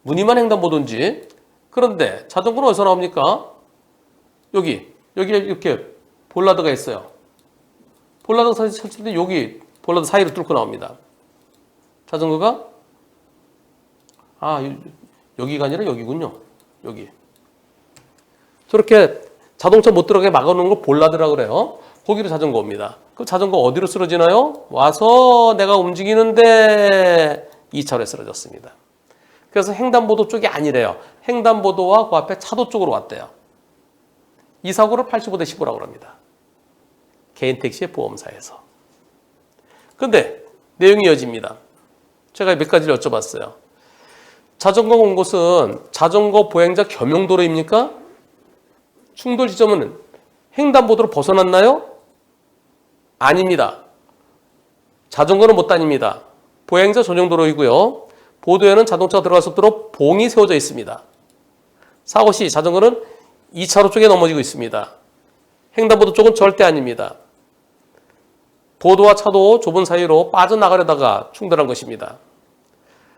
무늬만 횡단보도인지. 그런데 자전거는 어디서 나옵니까? 여기 이렇게 볼라드가 있어요. 볼라드 설치인데 여기 볼라드 사이로 뚫고 나옵니다. 자전거가 여기가 아니라 여기군요. 여기. 저렇게 자동차 못 들어가게 막아놓은 걸 볼라드라고 그래요. 거기로 자전거 옵니다. 그 자전거 어디로 쓰러지나요? 와서 내가 움직이는데 2차로에 쓰러졌습니다. 그래서 횡단보도 쪽이 아니래요. 횡단보도와 그 앞에 차도 쪽으로 왔대요. 이 사고를 85대 15라고 합니다. 개인 택시의 보험사에서. 근데 내용이 이어집니다. 제가 몇 가지를 여쭤봤어요. 자전거가 온 곳은 자전거 보행자 겸용도로입니까? 충돌 지점은 횡단보도로 벗어났나요? 아닙니다. 자전거는 못 다닙니다. 보행자 전용도로이고요. 보도에는 자동차가 들어갈 수 없도록 봉이 세워져 있습니다. 사고 시 자전거는 2차로 쪽에 넘어지고 있습니다. 횡단보도 쪽은 절대 아닙니다. 보도와 차도 좁은 사이로 빠져나가려다가 충돌한 것입니다.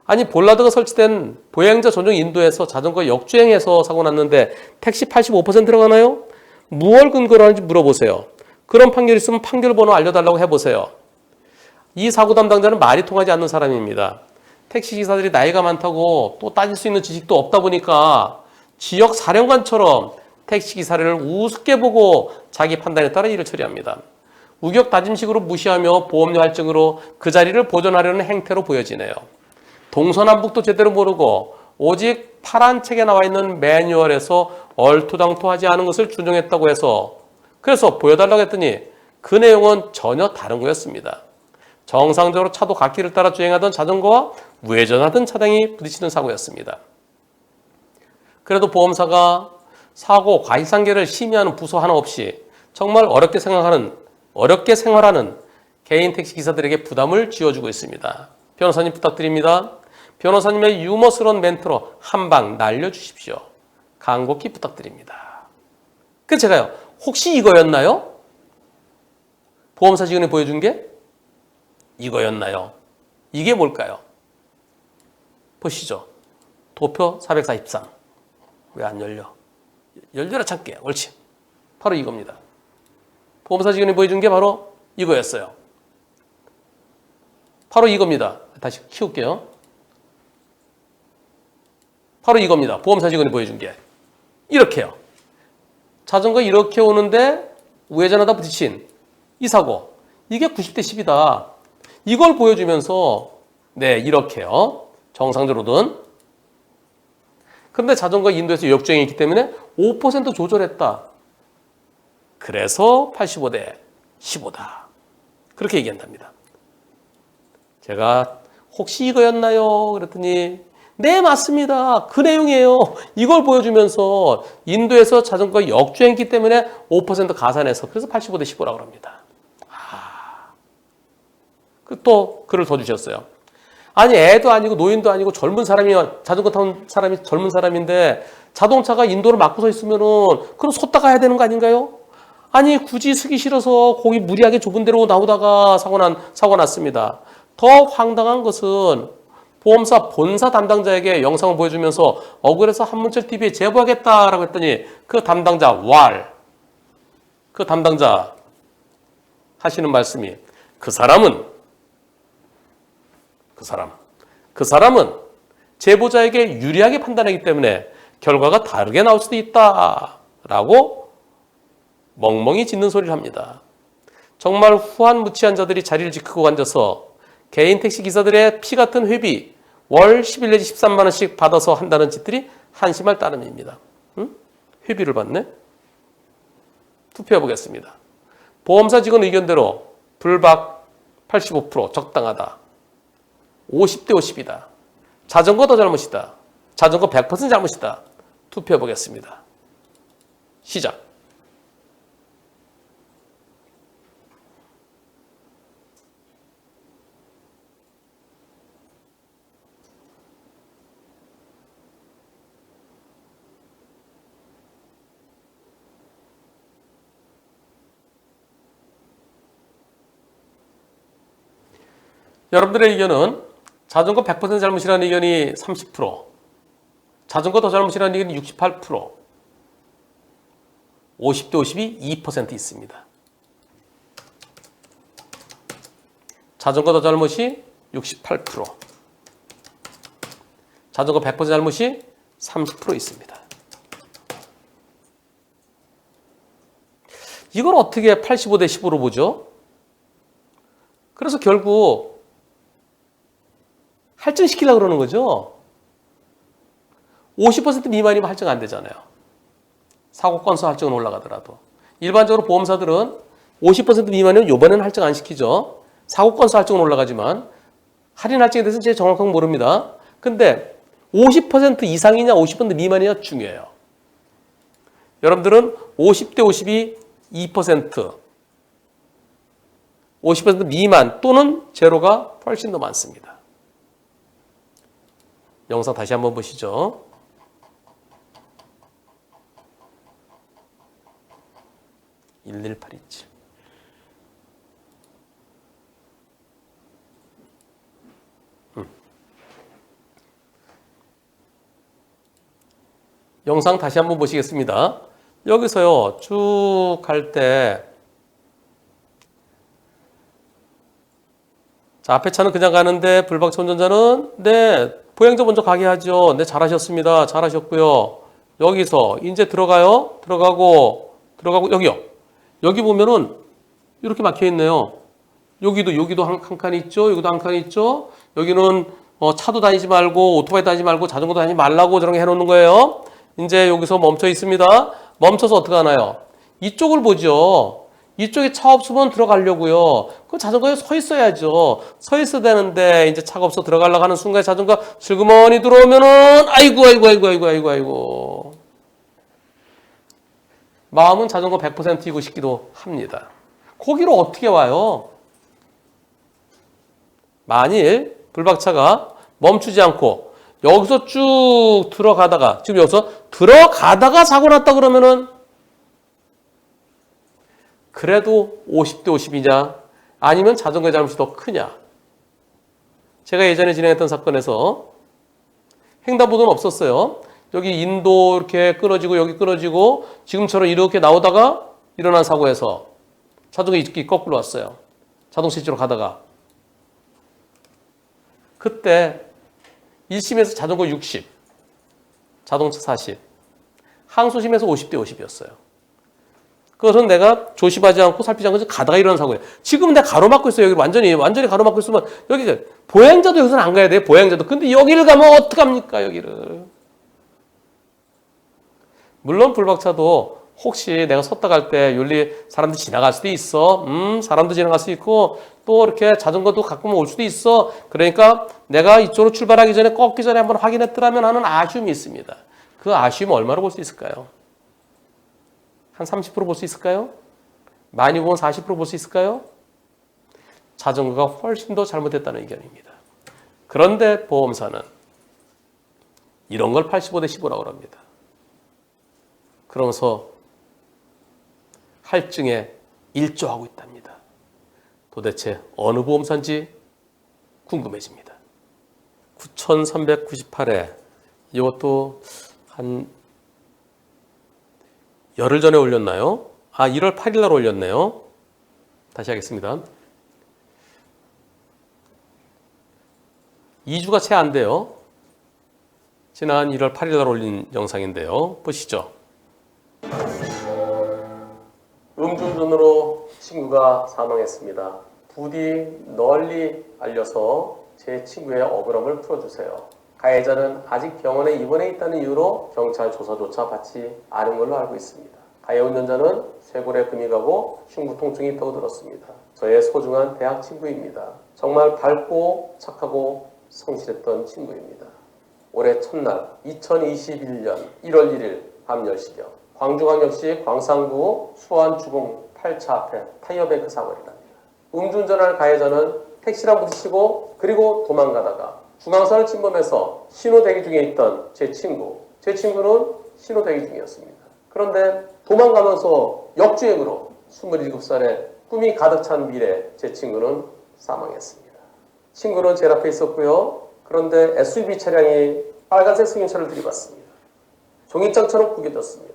아니 볼라드가 설치된 보행자 전용 인도에서 자전거 역주행해서 사고 났는데 택시 85% 들어가나요? 무엇 근거로 하는지 물어보세요. 그런 판결이 있으면 판결 번호 알려달라고 해보세요. 이 사고 담당자는 말이 통하지 않는 사람입니다. 택시기사들이 나이가 많다고 또 따질 수 있는 지식도 없다 보니까 지역 사령관처럼 택시기사를 우습게 보고 자기 판단에 따라 일을 처리합니다. 우격 다짐식으로 무시하며 보험료 할증으로 그 자리를 보존하려는 행태로 보여지네요. 동서남북도 제대로 모르고 오직 파란 책에 나와 있는 매뉴얼에서 얼토당토하지 않은 것을 준용했다고 해서 그래서 보여달라고 했더니 그 내용은 전혀 다른 거였습니다. 정상적으로 차도 갓길을 따라 주행하던 자전거와 우회전하던 차량이 부딪히는 사고였습니다. 그래도 보험사가 사고 과실상계를 심의하는 부서 하나 없이 정말 어렵게 생활하는 개인 택시 기사들에게 부담을 지어주고 있습니다. 변호사님 부탁드립니다. 변호사님의 유머스러운 멘트로 한 방 날려주십시오. 간곡히 부탁드립니다. 그래서 제가요. 혹시 이거였나요? 보험사 직원이 보여준 게 이거였나요? 이게 뭘까요? 보시죠. 도표 443. 왜 안 열려? 열려라 참게. 옳지. 바로 이겁니다. 보험사 직원이 보여준 게 바로 이거였어요. 바로 이겁니다. 다시 키울게요. 바로 이겁니다. 보험사 직원이 보여준 게. 이렇게요. 자전거 이렇게 오는데 우회전하다 부딪힌 이 사고. 이게 90대 10이다. 이걸 보여주면서 네 이렇게요. 정상적으로든. 근데 자전거 인도에서 역주행이 있기 때문에 5% 조절했다. 그래서 85대 15다. 그렇게 얘기한답니다. 제가 혹시 이거였나요? 그랬더니 네 맞습니다. 그 내용이에요. 이걸 보여주면서 인도에서 자전거 역주행기 때문에 5% 가산해서 그래서 85대 15라고 합니다. 또 글을 더 주셨어요. 아니 애도 아니고 노인도 아니고 젊은 사람이 자전거 타는 사람이 젊은 사람인데 자동차가 인도를 막고 서 있으면은 그럼 솟다 가야 되는 거 아닌가요? 아니 굳이 쓰기 싫어서 거기 무리하게 좁은 데로 나오다가 사고 났습니다. 더 황당한 것은 보험사 본사 담당자에게 영상을 보여주면서 억울해서 한문철 TV에 제보하겠다라고 했더니 그 담당자 그 담당자 하시는 말씀이 그 사람은 제보자에게 유리하게 판단하기 때문에 결과가 다르게 나올 수도 있다라고 멍멍이 짖는 소리를 합니다. 정말 후한무치한 자들이 자리를 지키고 앉아서 개인 택시 기사들의 피 같은 회비 월 11 내지 13만 원씩 받아서 한다는 짓들이 한심할 따름입니다. 응? 회비를 받네? 투표해 보겠습니다. 보험사 직원 의견대로 불박 85% 적당하다. 50대 50이다. 자전거 더 잘못이다. 자전거 100% 잘못이다. 투표해 보겠습니다. 시작. 여러분들의 의견은 자전거 100% 잘못이라는 의견이 30%, 자전거 더 잘못이라는 의견이 68%, 50대 50이 2% 있습니다. 자전거 더 잘못이 68%, 자전거 100% 잘못이 30% 있습니다. 이걸 어떻게 85대 15로 보죠? 그래서 결국 할증시키려고 그러는 거죠. 50% 미만이면 할증 안 되잖아요. 사고 건수 할증은 올라가더라도. 일반적으로 보험사들은 50% 미만이면 이번에는 할증 안 시키죠. 사고 건수 할증은 올라가지만 할인 할증에 대해서는 제가 정확하게 모릅니다. 근데 50% 이상이냐 50% 미만이냐 중요해요. 여러분들은 50대 50이 2%, 50% 미만 또는 제로가 훨씬 더 많습니다. 영상 다시 한번 보시죠. (11827) 영상 다시 한번 보시겠습니다. 여기서요 쭉 갈 때 자, 앞에 차는 그냥 가는데 불박차 운전자는 네 보행자 먼저 가게 하죠. 네 잘하셨습니다. 잘하셨고요. 여기서 이제 들어가요. 들어가고 여기요. 여기 보면은 이렇게 막혀 있네요. 여기도 한 칸 있죠. 여기도 한 칸 있죠. 여기는 차도 다니지 말고 오토바이 다니지 말고 자전거 다니지 말라고 저런 게 해놓는 거예요. 이제 여기서 멈춰 있습니다. 멈춰서 어떻게 하나요? 이쪽을 보죠. 이쪽에 차 없으면 들어가려고요. 그 자전거에 서 있어야죠. 서 있어야 되는데 이제 차가 없어 들어가려고 하는 순간에 자전거 슬그머니 들어오면은 아이고. 마음은 자전거 100%이고 싶기도 합니다. 거기로 어떻게 와요? 만일 불박차가 멈추지 않고 여기서 쭉 들어가다가 지금 여기서 들어가다가 사고 났다 그러면은 그래도 50대 50이냐 아니면 자전거의 잘못이 더 크냐. 제가 예전에 진행했던 사건에서 횡단보도는 없었어요. 여기 인도 이렇게 끊어지고 여기 끊어지고 지금처럼 이렇게 나오다가 일어난 사고에서 자전거 이렇게 거꾸로 왔어요. 자동차 위치로 가다가 그때 1심에서 자전거 60, 자동차 40, 항소심에서 50대 50이었어요. 그것은 내가 조심하지 않고 살피지 않고 가다가 일어난 사고예요. 지금은 내가 가로막고 있어요. 여기 완전히 가로막고 있으면 여기 보행자도 여기서는 안 가야 돼요. 보행자도. 근데 여기를 가면 어떡합니까? 여기를. 물론 불박차도 혹시 내가 섰다 갈 때 윤리 사람들 지나갈 수도 있어. 사람도 지나갈 수 있고 또 이렇게 자전거도 가끔 올 수도 있어. 그러니까 내가 이쪽으로 출발하기 전에 꺾기 전에 한번 확인했더라면 하는 아쉬움이 있습니다. 그 아쉬움 얼마로 볼 수 있을까요? 한 30% 볼 수 있을까요? 많이 보면 40% 볼 수 있을까요? 자전거가 훨씬 더 잘못됐다는 의견입니다. 그런데 보험사는 이런 걸 85대 15라고 합니다. 그러면서 할증에 일조하고 있답니다. 도대체 어느 보험사인지 궁금해집니다. 9398회 이것도 한 열흘 전에 올렸나요? 1월 8일 날 올렸네요. 다시 하겠습니다. 2주가 채 안 돼요. 지난 1월 8일 날 올린 영상인데요. 보시죠. 음주운전으로 친구가 사망했습니다. 부디 널리 알려서 제 친구의 억울함을 풀어주세요. 가해자는 아직 병원에 입원해 있다는 이유로 경찰 조사조차 받지 않은 걸로 알고 있습니다. 가해 운전자는 쇄골에 금이 가고 흉부 통증이 있다고 들었습니다. 저의 소중한 대학 친구입니다. 정말 밝고 착하고 성실했던 친구입니다. 올해 첫날 2021년 1월 1일 밤 10시경 광주광역시 광산구 수안주공 8차 앞에 타이어뱅크 사고를 납니다. 음주운전할 가해자는 택시랑 부딪히고 그리고 도망가다가 중앙선을 침범해서 신호 대기 중에 있던 제 친구는 신호 대기 중이었습니다. 그런데 도망가면서 역주행으로 27살의 꿈이 가득 찬 미래 제 친구는 사망했습니다. 친구는 제 앞에 있었고요. 그런데 SUV 차량이 빨간색 승용차를 들이받습니다. 종이장처럼 구겨졌습니다.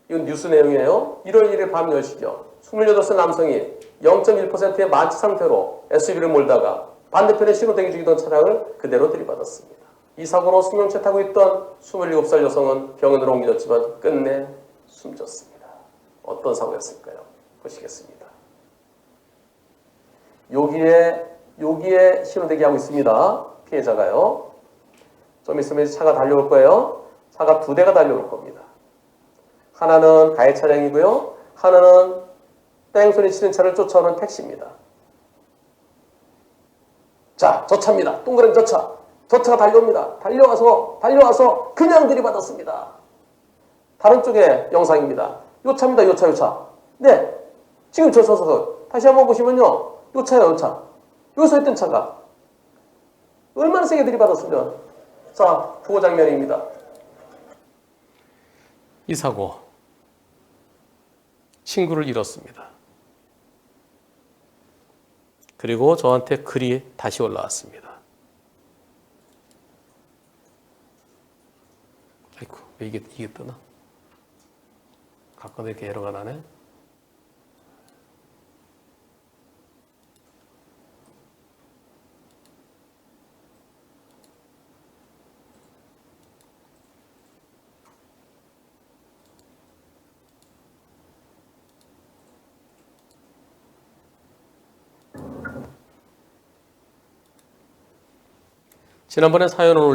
이건 뉴스 내용이에요. 1월 1일 밤 10시경 28살 남성이 0.1%의 만취 상태로 SUV를 몰다가 반대편에 신호대기 중이던 차량을 그대로 들이받았습니다. 이 사고로 승용차 타고 있던 27살 여성은 병원으로 옮겨졌지만 끝내 숨졌습니다. 어떤 사고였을까요? 보시겠습니다. 여기에 신호대기하고 있습니다. 피해자가요. 좀 있으면 차가 달려올 거예요. 차가 2대가 달려올 겁니다. 하나는 가해 차량이고요. 하나는 땡소리 치는 차를 쫓아오는 택시입니다. 자, 저 차입니다. 동그란 저 차. 저 차가 달려옵니다. 달려와서 그냥 들이받았습니다. 다른 쪽의 영상입니다. 요 차입니다. 요 차. 네. 지금 저 서서 다시 한번 보시면요. 요 차예요, 요 차. 여기서 있던 차가 얼마나 세게 들이받았으면. 자, 부호 장면입니다. 이 사고 친구를 잃었습니다. 그리고 저한테 글이 다시 올라왔습니다. 아이고, 왜 이게 뜨나? 가끔 이렇게 에러가 나네. 지난번에 사연을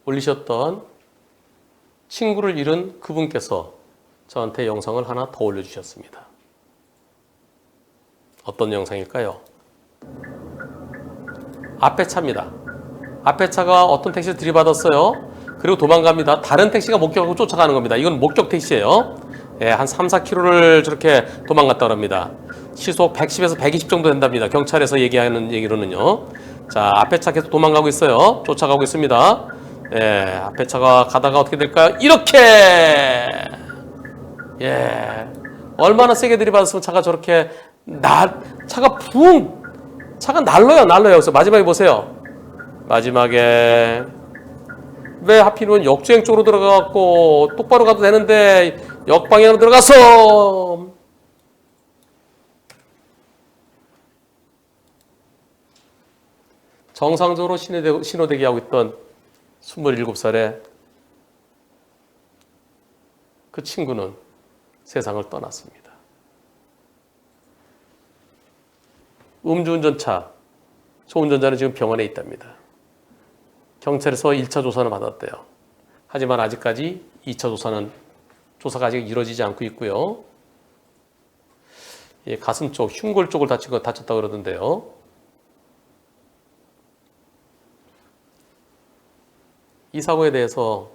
올리셨던 친구를 잃은 그분께서 저한테 영상을 하나 더 올려주셨습니다. 어떤 영상일까요? 앞에 차입니다. 앞에 차가 어떤 택시를 들이받았어요. 그리고 도망갑니다. 다른 택시가 목격하고 쫓아가는 겁니다. 이건 목격 택시예요. 예, 한 3-4km를 저렇게 도망갔다 그럽니다. 시속 110에서 120 정도 된답니다. 경찰에서 얘기하는 얘기로는요. 자, 앞에 차 계속 도망가고 있어요. 쫓아가고 있습니다. 예, 앞에 차가 가다가 어떻게 될까요? 이렇게! 예. 얼마나 세게 들이받았으면 차가 저렇게, 차가 날려요. 그래서 마지막에 보세요. 마지막에, 왜 하필이면 역주행 쪽으로 들어가갖고 똑바로 가도 되는데 역방향으로 들어가서 정상적으로 신호대기하고 있던 27살의 그 친구는 세상을 떠났습니다. 음주운전차, 저 운전자는 지금 병원에 있답니다. 경찰에서 1차 조사는 받았대요. 하지만 아직까지 2차 조사가 아직 이루어지지 않고 있고요. 예, 가슴 쪽, 흉골 쪽을 다쳤다고 그러던데요. 이 사고에 대해서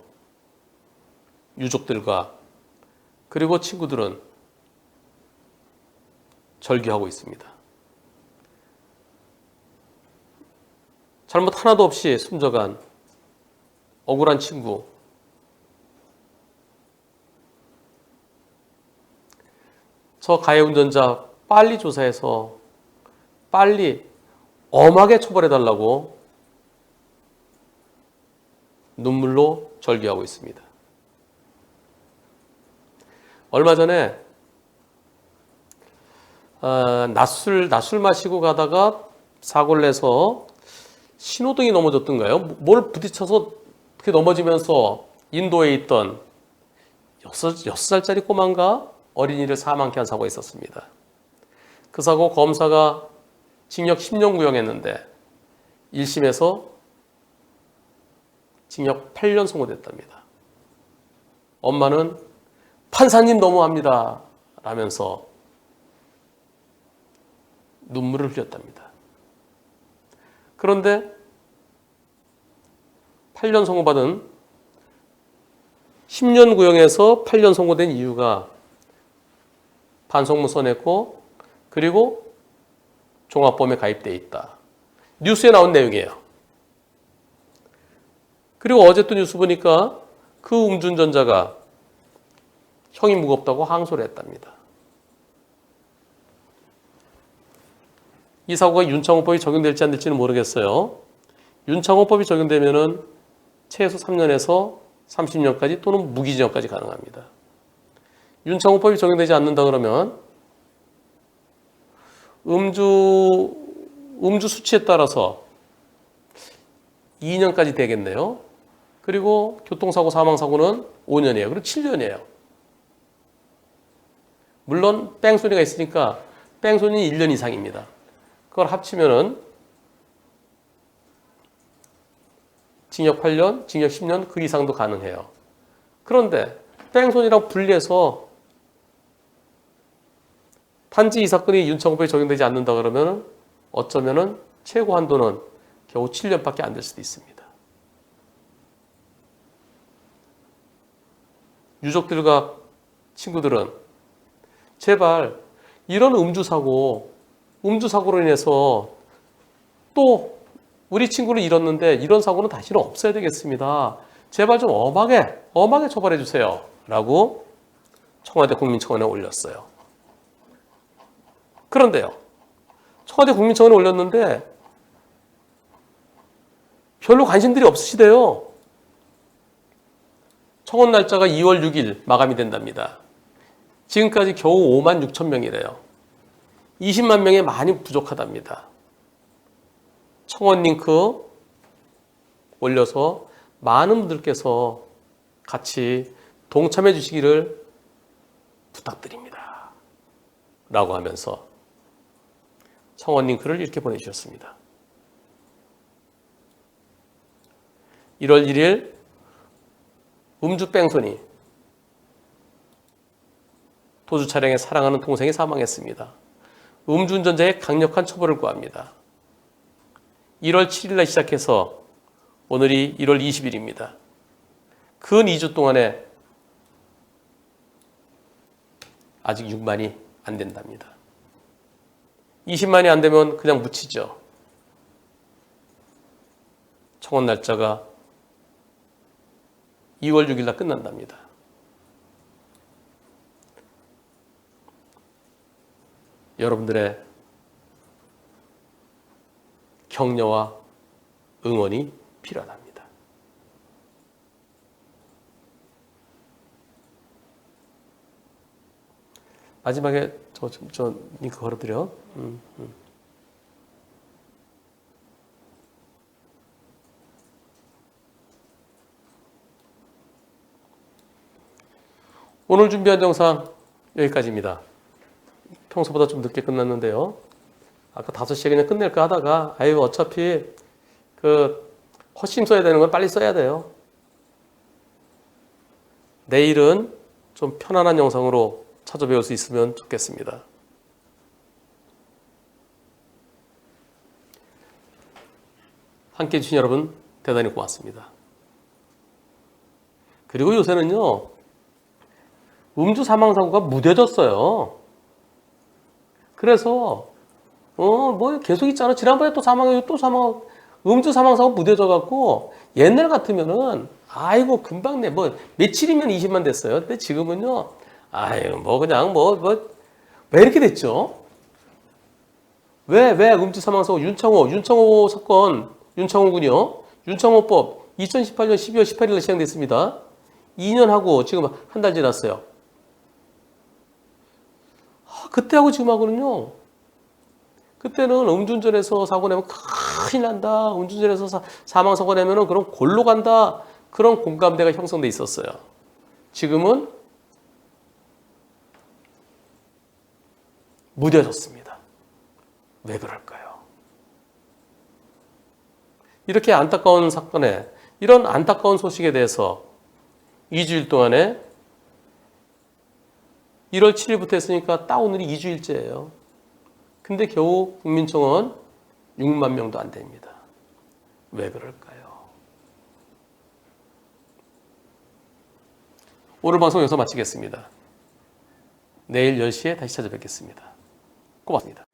유족들과 그리고 친구들은 절규하고 있습니다. 잘못 하나도 없이 숨져간 억울한 친구. 저 가해 운전자 빨리 조사해서 빨리 엄하게 처벌해달라고 눈물로 절규하고 있습니다. 얼마 전에 낮술 마시고 가다가 사고를 내서 신호등이 넘어졌던가요? 뭘 부딪혀서 그렇게 넘어지면서 인도에 있던 6살짜리 꼬마인가 어린이를 사망케 한 사고가 있었습니다. 그 사고 검사가 징역 10년 구형했는데 1심에서 징역 8년 선고됐답니다. 엄마는 판사님 너무합니다 라면서 눈물을 흘렸답니다. 그런데 8년 선고받은 10년 구형에서 8년 선고된 이유가 반성문 써냈고 그리고 종합범에 가입돼 있다. 뉴스에 나온 내용이에요. 그리고 어제 또 뉴스 보니까 그 음주운전자가 형이 무겁다고 항소를 했답니다. 이 사고가 윤창호법이 적용될지 안 될지는 모르겠어요. 윤창호법이 적용되면은 최소 3년에서 30년까지 또는 무기징역까지 가능합니다. 윤창호법이 적용되지 않는다 그러면 음주 수치에 따라서 2년까지 되겠네요. 그리고 교통사고 사망사고는 5년이에요. 그리고 7년이에요. 물론 뺑소니가 있으니까 뺑소니는 1년 이상입니다. 그걸 합치면은 징역 8년, 징역 10년 그 이상도 가능해요. 그런데 뺑소니랑 분리해서 단지 이 사건이 윤창호법에 적용되지 않는다 그러면 어쩌면은 최고 한도는 겨우 7년밖에 안 될 수도 있습니다. 유족들과 친구들은 제발 이런 음주사고로 인해서 또 우리 친구를 잃었는데 이런 사고는 다시는 없어야 되겠습니다. 제발 좀 엄하게 처벌해 주세요. 라고 청와대 국민청원에 올렸어요. 그런데요. 청와대 국민청원에 올렸는데 별로 관심들이 없으시대요. 청원 날짜가 2월 6일 마감이 된답니다. 지금까지 겨우 5만 6천 명이래요. 20만 명에 많이 부족하답니다. 청원 링크 올려서 많은 분들께서 같이 동참해 주시기를 부탁드립니다. 라고 하면서 청원 링크를 이렇게 보내주셨습니다. 1월 1일 음주 뺑소니 도주 차량에 사랑하는 동생이 사망했습니다. 음주운전자의 강력한 처벌을 구합니다. 1월 7일날 시작해서 오늘이 1월 20일입니다. 근 2주 동안에 아직 6만이 안 된답니다. 20만이 안 되면 그냥 묻히죠. 청원 날짜가 2월 6일날 끝난답니다. 여러분들의 격려와 응원이 필요합니다. 마지막에 저 링크 걸어드려. 오늘 준비한 영상 여기까지입니다. 평소보다 좀 늦게 끝났는데요. 아까 5시에 그냥 끝낼까 하다가 어차피 헛심 써야 되는 건 빨리 써야 돼요. 내일은 좀 편안한 영상으로 찾아뵐 수 있으면 좋겠습니다. 함께해 주신 여러분 대단히 고맙습니다. 그리고 요새는요. 음주 사망사고가 무뎌졌어요. 그래서 뭐 계속 있잖아. 지난번에 또 사망하고 또 사망하고 음주 사망사고 무뎌져갖고 옛날 같으면은 아이고 금방 뭐 며칠이면 20만 됐어요. 근데 지금은요. 그냥 왜 이렇게 됐죠? 왜 음주 사망사고 윤창호 사건 윤창호군요. 윤창호법 2018년 12월 18일에 시행됐습니다. 2년 하고 지금 한 달 지났어요. 그때하고 지금하고는요. 그때는 음주운전해서 사고 내면 큰일 난다. 음주운전해서 사망 사고 내면은 그럼 골로 간다. 그런 공감대가 형성돼 있었어요. 지금은 무뎌졌습니다. 왜 그럴까요? 이렇게 안타까운 사건에 이런 안타까운 소식에 대해서 2주일 동안에 1월 7일부터 했으니까 딱 오늘이 2주일째예요. 근데 겨우 국민청원 6만 명도 안 됩니다. 왜 그럴까요? 오늘 방송 여기서 마치겠습니다. 내일 10시에 다시 찾아뵙겠습니다. 고맙습니다.